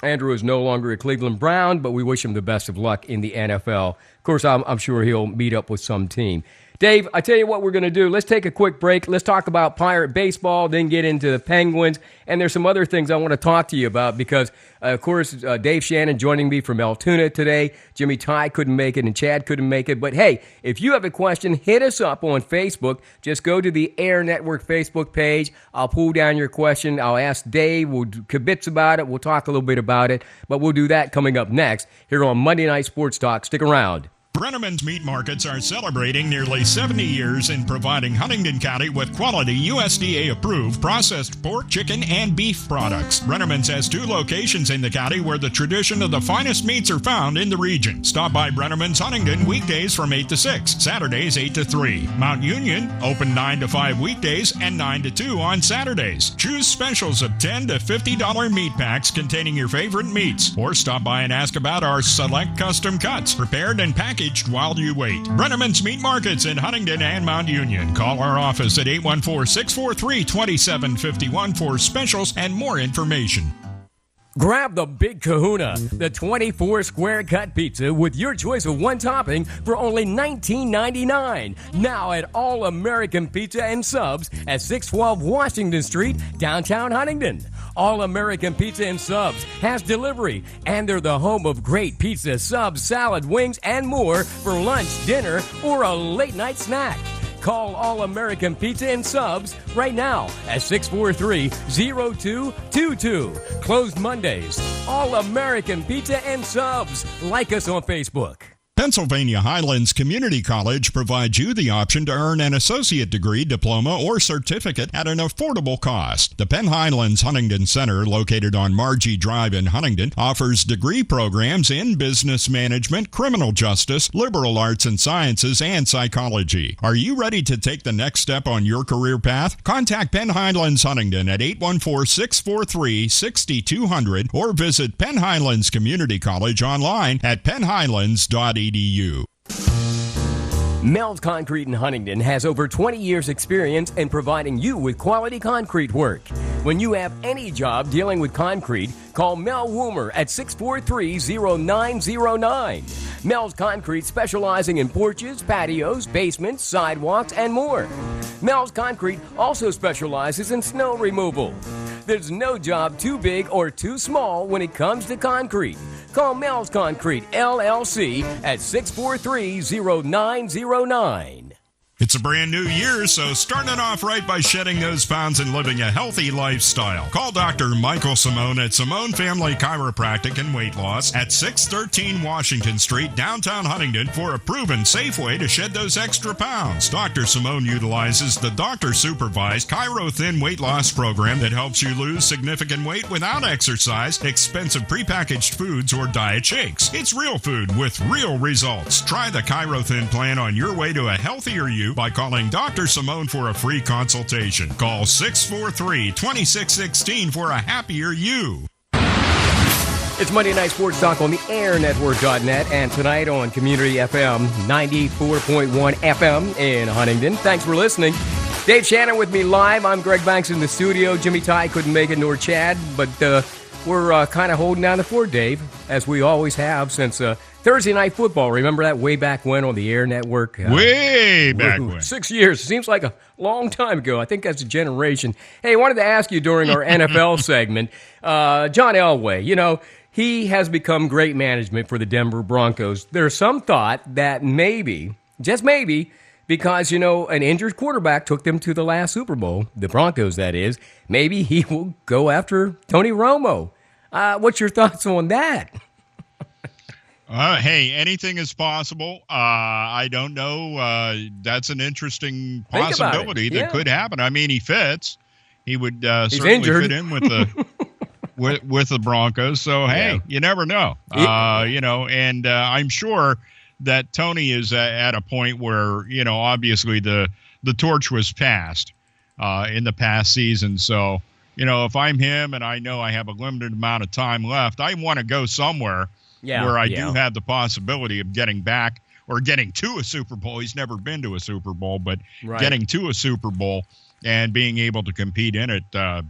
is no longer a Cleveland Brown, but we wish him the best of luck in the NFL. Of course, I'm sure he'll meet up with some team. Dave, I tell you what we're going to do. Let's take a quick break. Let's talk about Pirate baseball, then get into the Penguins. And there's some other things I want to talk to you about because, of course, Dave Shannon joining me from Altoona today. Jimmy Ty couldn't make it and Chad couldn't make it. But, hey, if you have a question, hit us up on Facebook. Just go to the Air Network Facebook page. I'll pull down your question. I'll ask Dave. We'll kibitz about it. We'll talk a little bit about it. But we'll do that coming up next here on Monday Night Sports Talk. Stick around.
Brenneman's Meat Markets are celebrating nearly 70 years in providing Huntingdon County with quality USDA-approved processed pork, chicken, and beef products. Brenneman's has 2 locations in the county where the tradition of the finest meats are found in the region. Stop by Brenneman's Huntingdon weekdays from 8 to 6, Saturdays 8 to 3. Mount Union, open 9 to 5 weekdays and 9 to 2 on Saturdays. Choose specials of $10 to $50 meat packs containing your favorite meats. Or stop by and ask about our select custom cuts, prepared and packaged while you wait. Brenneman's Meat Markets in Huntingdon and Mount Union. Call our office at 814-643-2751 for specials and more information.
Grab the Big Kahuna, the 24 square cut pizza with your choice of one topping for only $19.99. Now at All American Pizza and Subs at 612 Washington Street, downtown Huntington. All American Pizza and Subs has delivery, and they're the home of great pizza, subs, salad, wings, and more for lunch, dinner, or a late night snack. Call All American Pizza and Subs right now at 643-0222. Closed Mondays. All American Pizza and Subs. Like us on Facebook.
Pennsylvania Highlands Community College provides you the option to earn an associate degree, diploma, or certificate at an affordable cost. The Penn Highlands Huntington Center, located on Margie Drive in Huntington, offers degree programs in business management, criminal justice, liberal arts and sciences, and psychology. Are you ready to take the next step on your career path? Contact Penn Highlands Huntington at 814-643-6200 or visit Penn Highlands Community College online at pennhighlands.edu.
Mel's Concrete in Huntington has over 20 years experience in providing you with quality concrete work. When you have any job dealing with concrete, call Mel Woomer at 643-0909. Mel's Concrete specializing in porches, patios, basements, sidewalks, and more. Mel's Concrete also specializes in snow removal. There's no job too big or too small when it comes to concrete. Call Mel's Concrete, LLC at 643-0909.
It's a brand new year, so start it off right by shedding those pounds and living a healthy lifestyle. Call Dr. Michael Simone at Simone Family Chiropractic and Weight Loss at 613 Washington Street, downtown Huntington, for a proven safe way to shed those extra pounds. Dr. Simone utilizes the doctor-supervised Chiro Thin weight loss program that helps you lose significant weight without exercise, expensive prepackaged foods, or diet shakes. It's real food with real results. Try the Chiro Thin plan on your way to a healthier you by calling Dr. Simone for a free consultation. Call 643-2616 for a happier you.
It's Monday Night Sports Talk on the airnetwork.net and tonight on Community FM 94.1 FM in Huntington. Thanks for listening. Dave Shannon with me live. I'm Greg Banks in the studio. Jimmy Ty couldn't make it, nor Chad, but we're kind of holding down the fort, Dave, as we always have since Thursday Night Football. Remember that way back when on the Air Network?
Way back when.
6 years. Seems like a long time ago. I think that's a generation. Hey, I wanted to ask you during our NFL segment, John Elway, you know, he has become great management for the Denver Broncos. There's some thought that maybe, just maybe, because, you know, an injured quarterback took them to the last Super Bowl, the Broncos, that is, maybe he will go after Tony Romo. What's your thoughts on that?
Hey, anything is possible. I don't know. That's an interesting possibility that could happen. I mean, he fits. He would certainly fit in with the with the Broncos. So, hey, you never know. You know, and I'm sure that Tony is at a point where, you know, obviously the torch was passed in the past season. So, you know, if I'm him and I know I have a limited amount of time left, I want to go somewhere where I do have the possibility of getting back or getting to a Super Bowl. He's never been to a Super Bowl, but getting to a Super Bowl and being able to compete in it,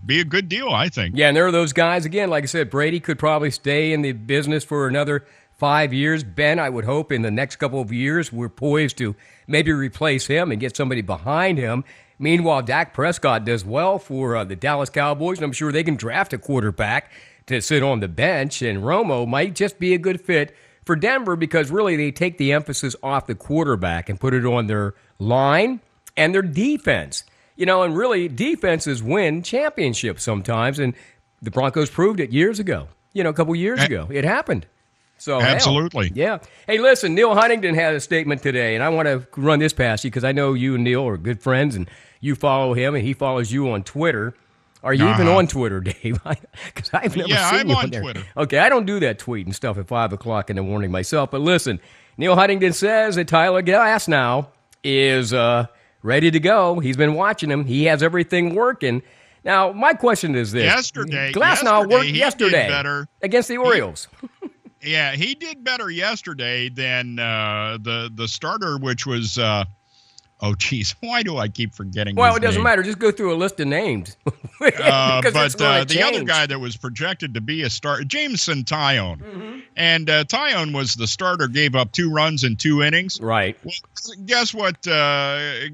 be a good deal, I think.
Yeah, and there are those guys, again, like I said, Brady could probably stay in the business for another 5 years. Ben, I would hope in the next couple of years we're poised to maybe replace him and get somebody behind him. Meanwhile, Dak Prescott does well for the Dallas Cowboys, and I'm sure they can draft a quarterback to sit on the bench, and Romo might just be a good fit for Denver because really they take the emphasis off the quarterback and put it on their line and their defense. You know, and really defenses win championships sometimes, and the Broncos proved it years ago. You know, a couple years ago. It happened. So
absolutely.
Yeah. Hey, listen, Neil Huntington had a statement today, and I want to run this past you because I know you and Neil are good friends, and you follow him, and he follows you on Twitter. Are you even on Twitter, Dave? Because I've never seen you on there. Twitter. Okay, I don't do that tweet and stuff at 5 o'clock in the morning myself. But listen, Neil Huntington says that Tyler Glass now is ready to go. He's been watching him. He has everything working. Now, my question is this. Glass now worked yesterday against the Orioles.
Yeah, he did better yesterday than the starter, which was Oh, geez. Why do I keep forgetting
Well,
his
it doesn't
name?
matter. Just go through a list of names.
But the other guy that was projected to be a starter, Jameson Tyone. Mm-hmm. And Tyone was the starter, gave up 2 runs in 2 innings.
Right.
Well, guess what Glasnow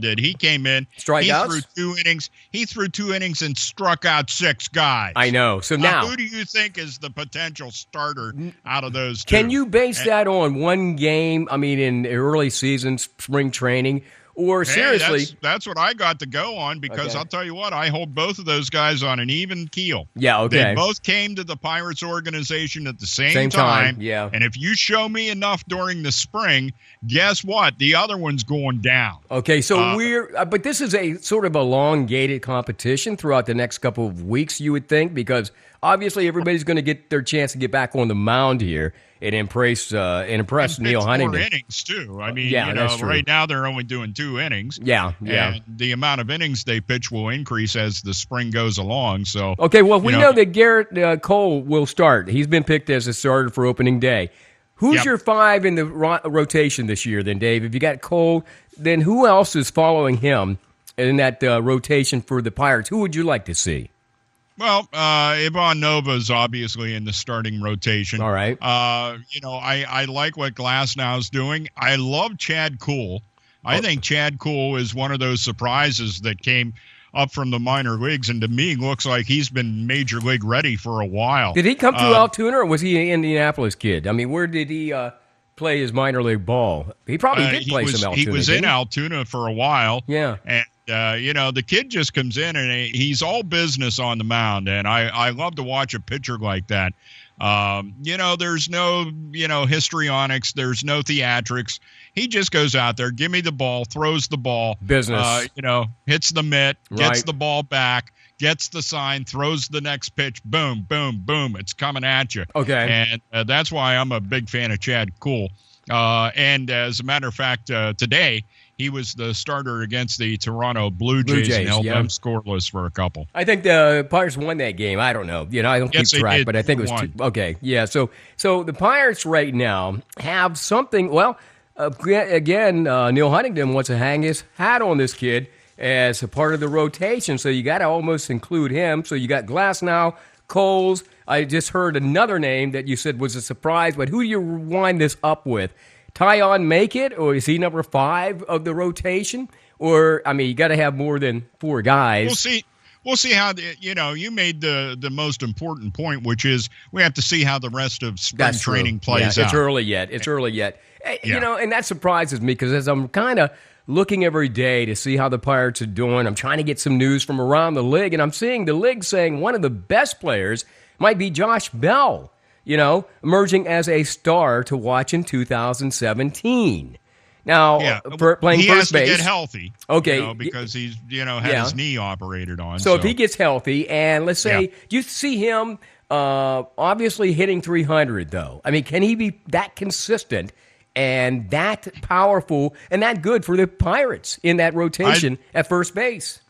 did? He came in.
Strikeouts?
He threw 2 innings. He threw 2 innings and struck out 6 guys.
I know. So now
who do you think is the potential starter out of those 2?
Can you base that on one game, in early season, spring training? Or seriously,
that's what I got to go on because I'll tell you what, I hold both of those guys on an even keel.
Yeah, okay.
They both came to the Pirates organization at the same time.
Yeah.
And if you show me enough during the spring, guess what? The other one's going down.
Okay, so but this is a sort of elongated competition throughout the next couple of weeks, you would think, because obviously everybody's going to get their chance to get back on the mound here and impress Neil Huntington.
4 innings too.
That's true.
Right now they're only doing 2 innings.
Yeah.
And the amount of innings they pitch will increase as the spring goes along. So
okay, well, we know that Garrett Cole will start. He's been picked as a starter for opening day. Who's your 5 in the rotation this year, then, Dave? If you got Cole, then who else is following him in that rotation for the Pirates? Who would you like to see?
Well, Ivan Nova is obviously in the starting rotation.
All right.
I like what Glasnow's doing. I love Chad Kuhl. I think Chad Kuhl is one of those surprises that came up from the minor leagues, and to me looks like he's been major league ready for a while.
Did he come through Altoona, or was he an Indianapolis kid? Where did he play his minor league ball? He probably did play some Altoona.
He was in Altoona for a while.
Yeah.
And the kid just comes in and he's all business on the mound, and I love to watch a pitcher like that. There's no, histrionics. There's no theatrics. He just goes out there, give me the ball, throws the ball.
Business.
Hits the mitt, gets the ball back, gets the sign, throws the next pitch, boom, boom, boom. It's coming at you.
Okay.
And that's why I'm a big fan of Chad Kuhl. And as a matter of fact, today, he was the starter against the Toronto Blue Jays and held them scoreless for a couple.
I think the Pirates won that game. I don't know. I don't keep track, but I think it was 2. Okay, yeah. So the Pirates right now have something. Well, again, Neil Huntington wants to hang his hat on this kid as a part of the rotation. So you got to almost include him. So you got Glasnow, Coles. I just heard another name that you said was a surprise, but who do you wind this up with? Tyon make it, or is he number 5 of the rotation? Or, you got to have more than 4 guys.
We'll see how, you made the most important point, which is we have to see how the rest of spring training plays out.
It's early yet. And that surprises me because as I'm kind of looking every day to see how the Pirates are doing, I'm trying to get some news from around the league, and I'm seeing the league saying one of the best players might be Josh Bell. Emerging as a star to watch in 2017. Now, playing
he
first base.
He has to get healthy.
Okay.
Because he's, had his knee operated on.
So if he gets healthy, and let's say, do you see him obviously hitting 300, though? Can he be that consistent and that powerful and that good for the Pirates in that rotation at first base?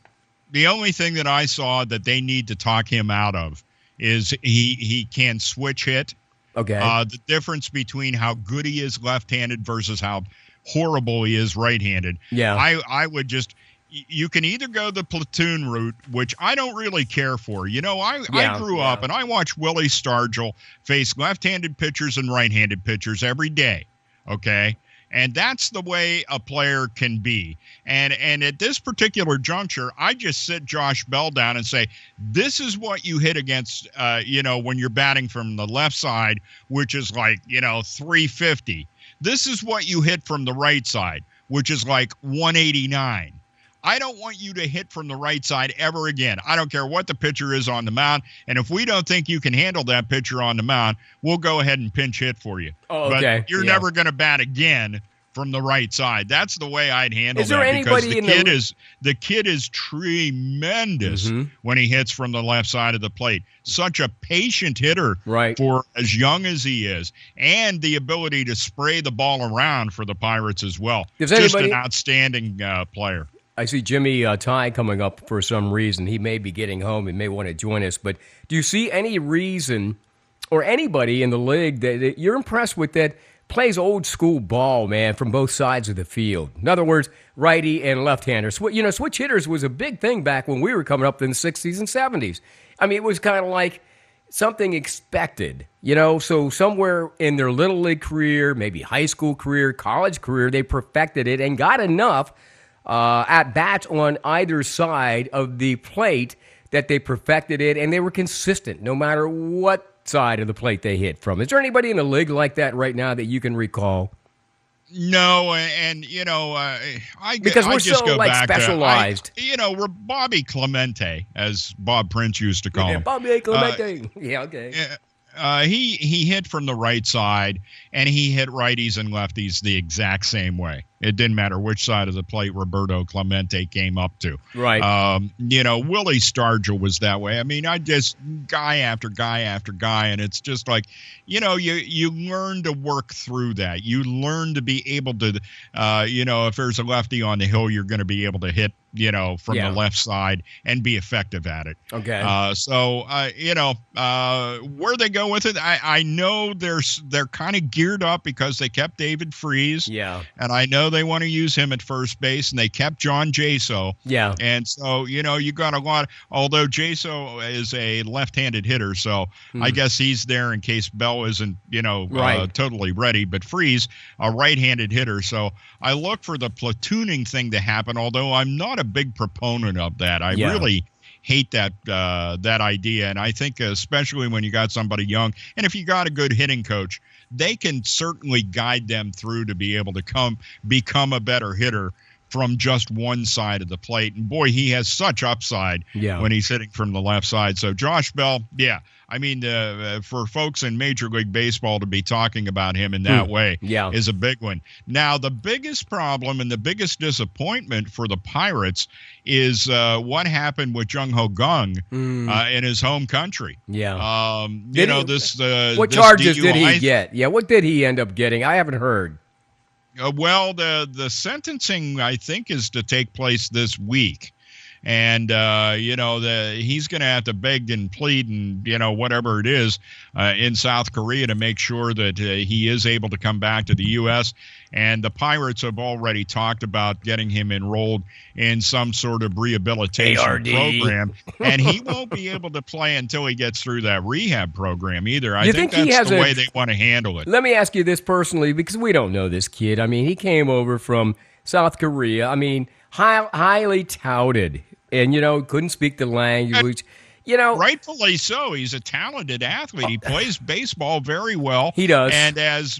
The only thing that I saw that they need to talk him out of is he can switch hit.
Okay.
The difference between how good he is left-handed versus how horrible he is right-handed.
Yeah.
I would just – you can either go the platoon route, which I don't really care for. I grew up and I watched Willie Stargell face left-handed pitchers and right-handed pitchers every day, okay? And that's the way a player can be. And at this particular juncture, I just sit Josh Bell down and say, this is what you hit against, when you're batting from the left side, which is like, 350. This is what you hit from the right side, which is like 189. I don't want you to hit from the right side ever again. I don't care what the pitcher is on the mound. And if we don't think you can handle that pitcher on the mound, we'll go ahead and pinch hit for you.
Oh, okay.
But you're never going to bat again from the right side. That's the way I'd handle
that. Is there anybody
because the kid is tremendous when he hits from the left side of the plate. Such a patient hitter for as young as he is, and the ability to spray the ball around for the Pirates as well. Just an outstanding player.
I see Jimmy Ty coming up for some reason. He may be getting home. He may want to join us. But do you see any reason or anybody in the league that you're impressed with that plays old school ball, man, from both sides of the field. In other words, righty and left-hander. Switch hitters was a big thing back when we were coming up in the 60s and 70s. I mean, it was kind of like something expected, so somewhere in their little league career, maybe high school career, college career, they perfected it and got enough at bats on either side of the plate that they perfected it, and they were consistent no matter what side of the plate they hit from. Is there anybody in the league like that right now that you can recall?
No, and
because we're
just
so
go back
specialized.
We're Bobby Clemente, as Bob Prince used to call him.
Bobby Clemente. Yeah, okay.
He hit from the right side, and he hit righties and lefties the exact same way. It didn't matter which side of the plate Roberto Clemente came up to.
Right.
Willie Stargell was that way. I mean, I just guy after guy after guy, and it's just like, you learn to work through that. You learn to be able to, if there's a lefty on the hill, you're going to be able to hit, from the left side and be effective at it.
Okay.
Where they go with it, I know they're kind of geared up because they kept David Freese.
Yeah.
And I know they want to use him at first base, and they kept John Jaso.
Yeah.
And so, you got a lot, although Jaso is a left-handed hitter, so I guess he's there in case Bell isn't, totally ready. But Freese, a right-handed hitter. So I look for the platooning thing to happen, although I'm not a big proponent of that. I really hate that idea. And I think especially when you got somebody young, and if you got a good hitting coach, they can certainly guide them through to be able to become a better hitter from just one side of the plate. And boy, he has such upside when he's hitting from the left side. So Josh Bell, I mean, for folks in Major League Baseball to be talking about him in that way is a big one. Now, the biggest problem and the biggest disappointment for the Pirates is what happened with Jung Ho Kang in his home country.
Yeah.
What
charges did he get? Yeah, what did he end up getting? I haven't heard.
Well, the sentencing, I think, is to take place this week. And, he's going to have to beg and plead and, whatever it is in South Korea to make sure that he is able to come back to the U.S. And the Pirates have already talked about getting him enrolled in some sort of rehabilitation program. And he won't be able to play until he gets through that rehab program either. I think that's the way they want to handle it.
Let me ask you this personally, because we don't know this kid. I mean, he came over from South Korea. I mean, highly touted. And, couldn't speak the language.
Rightfully so. He's a talented athlete. He plays baseball very well.
He does.
And as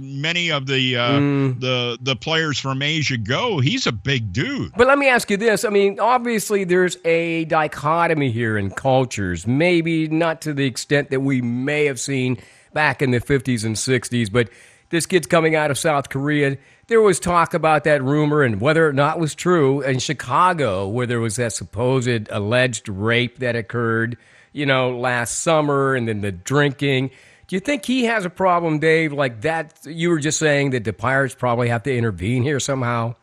many of the players from Asia go, he's a big dude.
But let me ask you this. I mean, obviously there's a dichotomy here in cultures, maybe not to the extent that we may have seen back in the 50s and 60s, but this kid's coming out of South Korea. There was talk about that rumor and whether or not it was true in Chicago, where there was that supposed alleged rape that occurred, last summer, and then the drinking. Do you think he has a problem, Dave, like that? You were just saying that the Pirates probably have to intervene here somehow.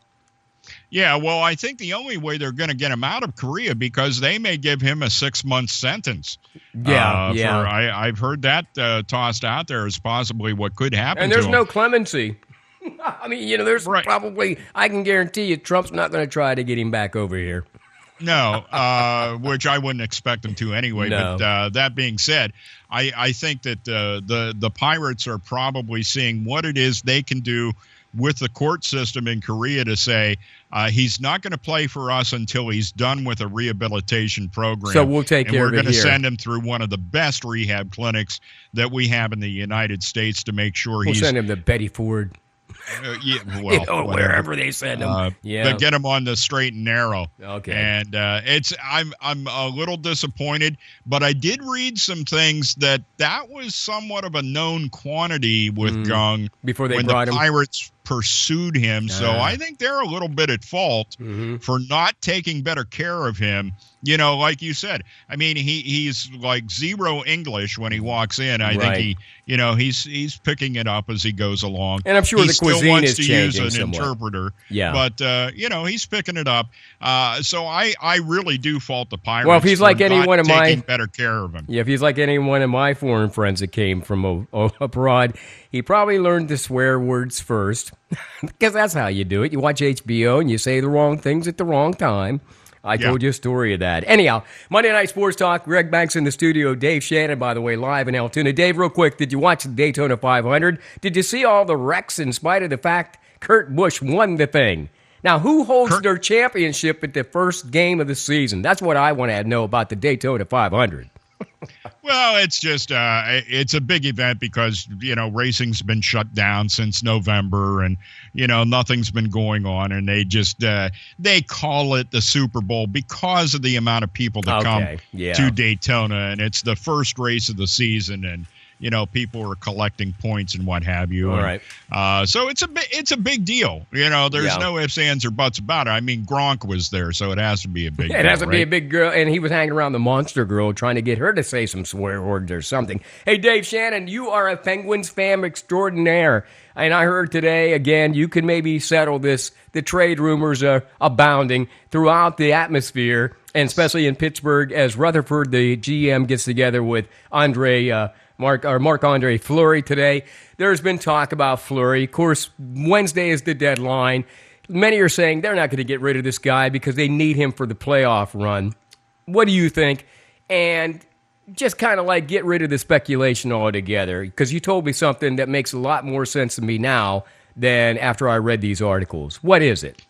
Yeah, well, I think the only way they're going to get him out of Korea, because they may give him a 6-month sentence. I've heard that tossed out there as possibly what could happen.
And there's no clemency. I mean, there's probably, I can guarantee you, Trump's not going to try to get him back over here.
No, which I wouldn't expect him to anyway. No. But that being said, I think that the Pirates are probably seeing what it is they can do with the court system in Korea to say he's not going to play for us until he's done with a rehabilitation program.
So we'll take care of it here.
We're going to send him through one of the best rehab clinics that we have in the United States to make sure
we'll send him to Betty Ford. Wherever they send him,
but get him on the straight and narrow.
Okay,
and I'm a little disappointed, but I did read some things that was somewhat of a known quantity with Kang
before they
when
brought
the
him.
Pirates pursued him. So I think they're a little bit at fault for not taking better care of him. Like you said, I mean, he's like zero English when he walks in. I think he's picking it up as he goes along.
And I'm sure the cuisine is changing
still wants to use an
somewhat.
interpreter.
Yeah.
But, he's picking it up. So I really do fault the Pirates.
Well, if he's like any one of
taking better care of him.
Yeah, if he's like any one of my foreign friends that came from abroad, He probably learned the swear words first, because that's how you do it. You watch HBO and you say the wrong things at the wrong time. I told you a story of that. Anyhow, Monday Night Sports Talk, Greg Banks in the studio, Dave Shannon, by the way, live in Altoona. Dave, real quick, did you watch the Daytona 500? Did you see all the wrecks in spite of the fact Kurt Busch won the thing? Now, who holds their championship at the first game of the season? That's what I want to know about the Daytona 500.
Well, it's just it's a big event because, racing's been shut down since November and, nothing's been going on. And they just they call it the Super Bowl because of the amount of people that come to Daytona. And it's the first race of the season. And, people are collecting points and what have you.
All right.
So it's a big deal. There's no ifs, ands, or buts about it. I mean, Gronk was there, so it has to be a big deal.
It has to be a big girl, and he was hanging around the monster girl trying to get her to say some swear words or something. Hey, Dave Shannon, you are a Penguins fan extraordinaire. And I heard today, again, you can maybe settle this. The trade rumors are abounding throughout the atmosphere, and especially in Pittsburgh, as Rutherford, the GM, gets together with Marc-Andre Fleury today. There's been talk about Fleury. Of course, Wednesday is the deadline. Many are saying they're not going to get rid of this guy because they need him for the playoff run. What do you think? And just kind of like get rid of the speculation altogether, because you told me something that makes a lot more sense to me now than after I read these articles. What is it?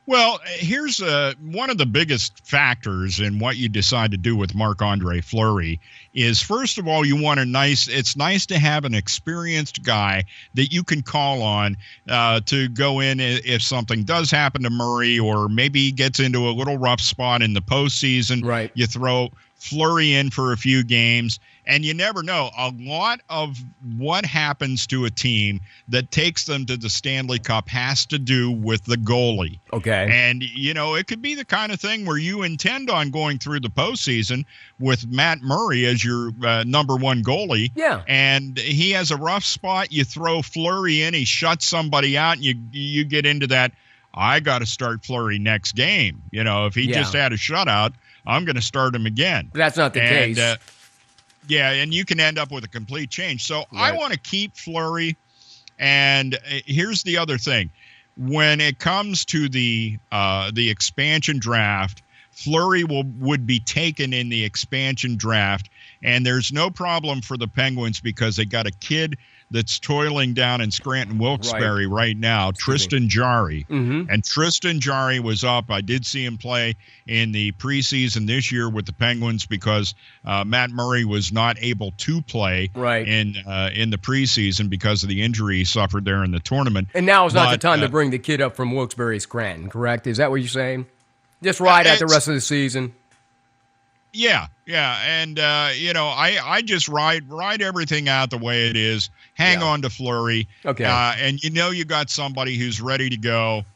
Well, here's one of the biggest factors in what you decide to do with Marc-Andre Fleury is, first of all, it's nice to have an experienced guy that you can call on to go in if something does happen to Murray, or maybe he gets into a little rough spot in the postseason.
Right.
You throw Fleury in for a few games, and you never know. A lot of what happens to a team that takes them to the Stanley Cup has to do with the goalie.
Okay.
And, it could be the kind of thing where you intend on going through the postseason with Matt Murray as your number one goalie.
Yeah.
And he has a rough spot. You throw Fleury in, he shuts somebody out, and you get into that, I got to start Fleury next game. If he just had a shutout, I'm going to start him again.
But that's not the case.
And you can end up with a complete change. So I want to keep Fleury. And here's the other thing. When it comes to the expansion draft, Fleury would be taken in the expansion draft. And there's no problem for the Penguins because they got a kid that's toiling down in Scranton Wilkes-Barre right now, Tristan Jarry.
Mm-hmm.
And Tristan Jarry was up. I did see him play in the preseason this year with the Penguins because Matt Murray was not able to play in the preseason because of the injury he suffered there in the tournament.
And now is not the time to bring the kid up from Wilkes-Barre Scranton, correct? Is that what you're saying? Just ride out the rest of the season?
Yeah, and I just ride everything out the way it is. Hang on to Fleury,
okay,
and you got somebody who's ready to go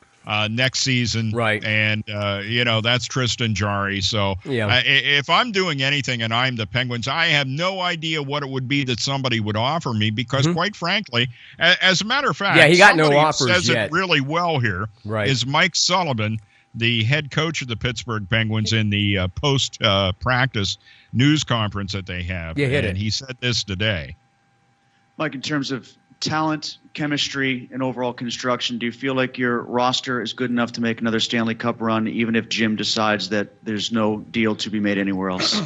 next season,
right?
And that's Tristan Jarry. So if I'm doing anything and I'm the Penguins, I have no idea what it would be that somebody would offer me because, quite frankly, as a matter of fact,
he got no offers
says
yet.
It really well here is Mike Sullivan, the head coach of the Pittsburgh Penguins, in the post-practice news conference that they have. And he said this today.
Mike, in terms of talent, chemistry, and overall construction, do you feel like your roster is good enough to make another Stanley Cup run, even if Jim decides that there's no deal to be made anywhere else?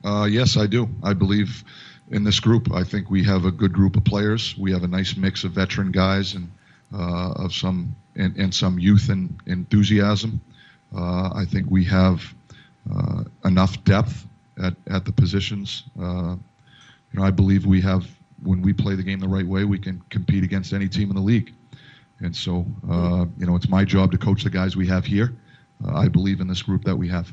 Yes, I do. I believe in this group. I think we have a good group of players. We have a nice mix of veteran guys and of some youth and enthusiasm. I think we have enough depth at the positions. I believe we have, when we play the game the right way, we can compete against any team in the league. And so, it's my job to coach the guys we have here. I believe in this group that we have.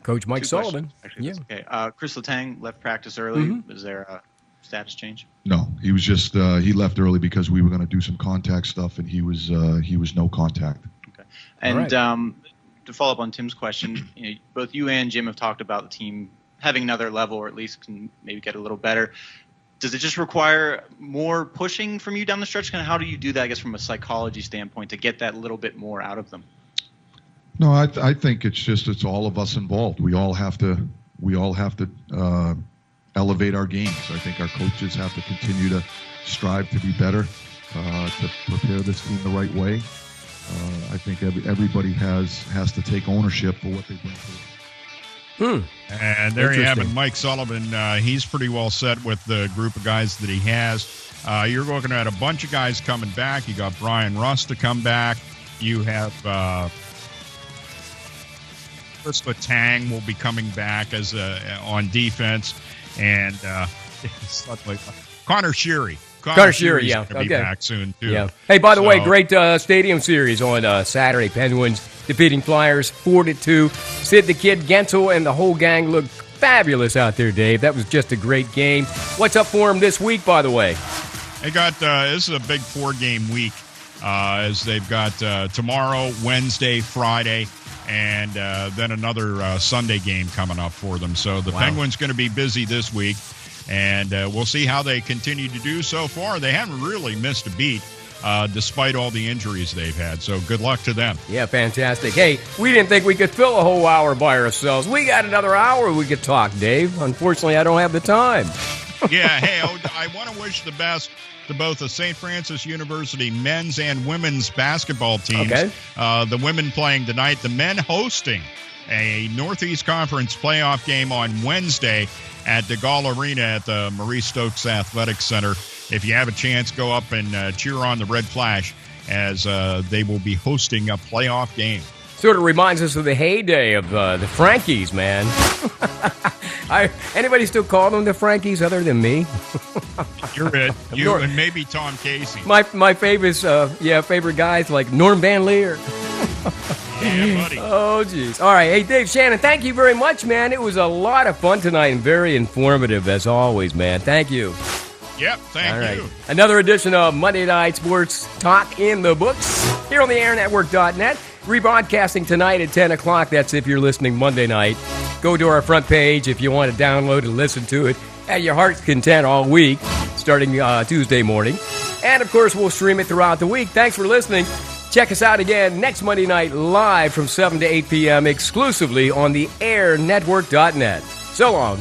Coach Mike Sullivan.
Actually, okay. Chris Letang left practice early. Mm-hmm. Is there a status change?
No, he was just he left early because we were going to do some contact stuff, and he was no contact.
Okay. And to follow up on Tim's question, both you and Jim have talked about the team having another level, or at least can maybe get a little better. Does it just require more pushing from you down the stretch? Kind of how do you do that, I guess, from a psychology standpoint to get that little bit more out of them?
No, I think it's all of us involved. We all have to elevate our games. I think our coaches have to continue to strive to be better, to prepare this team the right way. I think everybody has to take ownership for what they bring to it.
And there you have it, Mike Sullivan. He's pretty well set with the group of guys that he has. You're looking at a bunch of guys coming back. You got Brian Russ to come back. You have Chris Letang will be coming back as on defense, and Connor Sheary.
Connor Sheary, yeah,
going to be back soon too.
Yeah. Hey, by the way, great stadium series on Saturday. Penguins defeating Flyers 4-2. Sid the Kid, Gensel, and the whole gang looked fabulous out there, Dave. That was just a great game. What's up for them this week, by the way?
They got this is a big 4-game week, as they've got tomorrow, Wednesday, Friday, and then another Sunday game coming up for them. So the Penguins going to be busy this week. And we'll see how they continue to do so far. They haven't really missed a beat, despite all the injuries they've had. So good luck to them.
Yeah, fantastic. Hey, we didn't think we could fill a whole hour by ourselves. We got another hour we could talk, Dave. Unfortunately, I don't have the time.
Yeah, hey, I want to wish the best to both the St. Francis University men's and women's basketball teams.
Okay.
The women playing tonight, the men hosting a Northeast Conference playoff game on Wednesday at the Gall Arena at the Maurice Stokes Athletic Center. If you have a chance, go up and cheer on the Red Flash as they will be hosting a playoff game.
Sort of reminds us of the heyday of the Frankies, man. Anybody still call them the Frankies other than me?
You're it. You and maybe Tom Casey.
My favorite guys like Norm Van Leer.
Yeah, buddy.
Oh, geez. All right. Hey, Dave Shannon, thank you very much, man. It was a lot of fun tonight and very informative, as always, man. Thank you.
Yep, thank you.
Another edition of Monday Night Sports Talk in the books here on the airnetwork.net. Rebroadcasting tonight at 10 o'clock. That's if you're listening Monday night. Go to our front page if you want to download and listen to it at your heart's content all week, starting Tuesday morning. And, of course, we'll stream it throughout the week. Thanks for listening. Check us out again next Monday night live from 7 to 8 p.m. exclusively on the airnetwork.net. So long.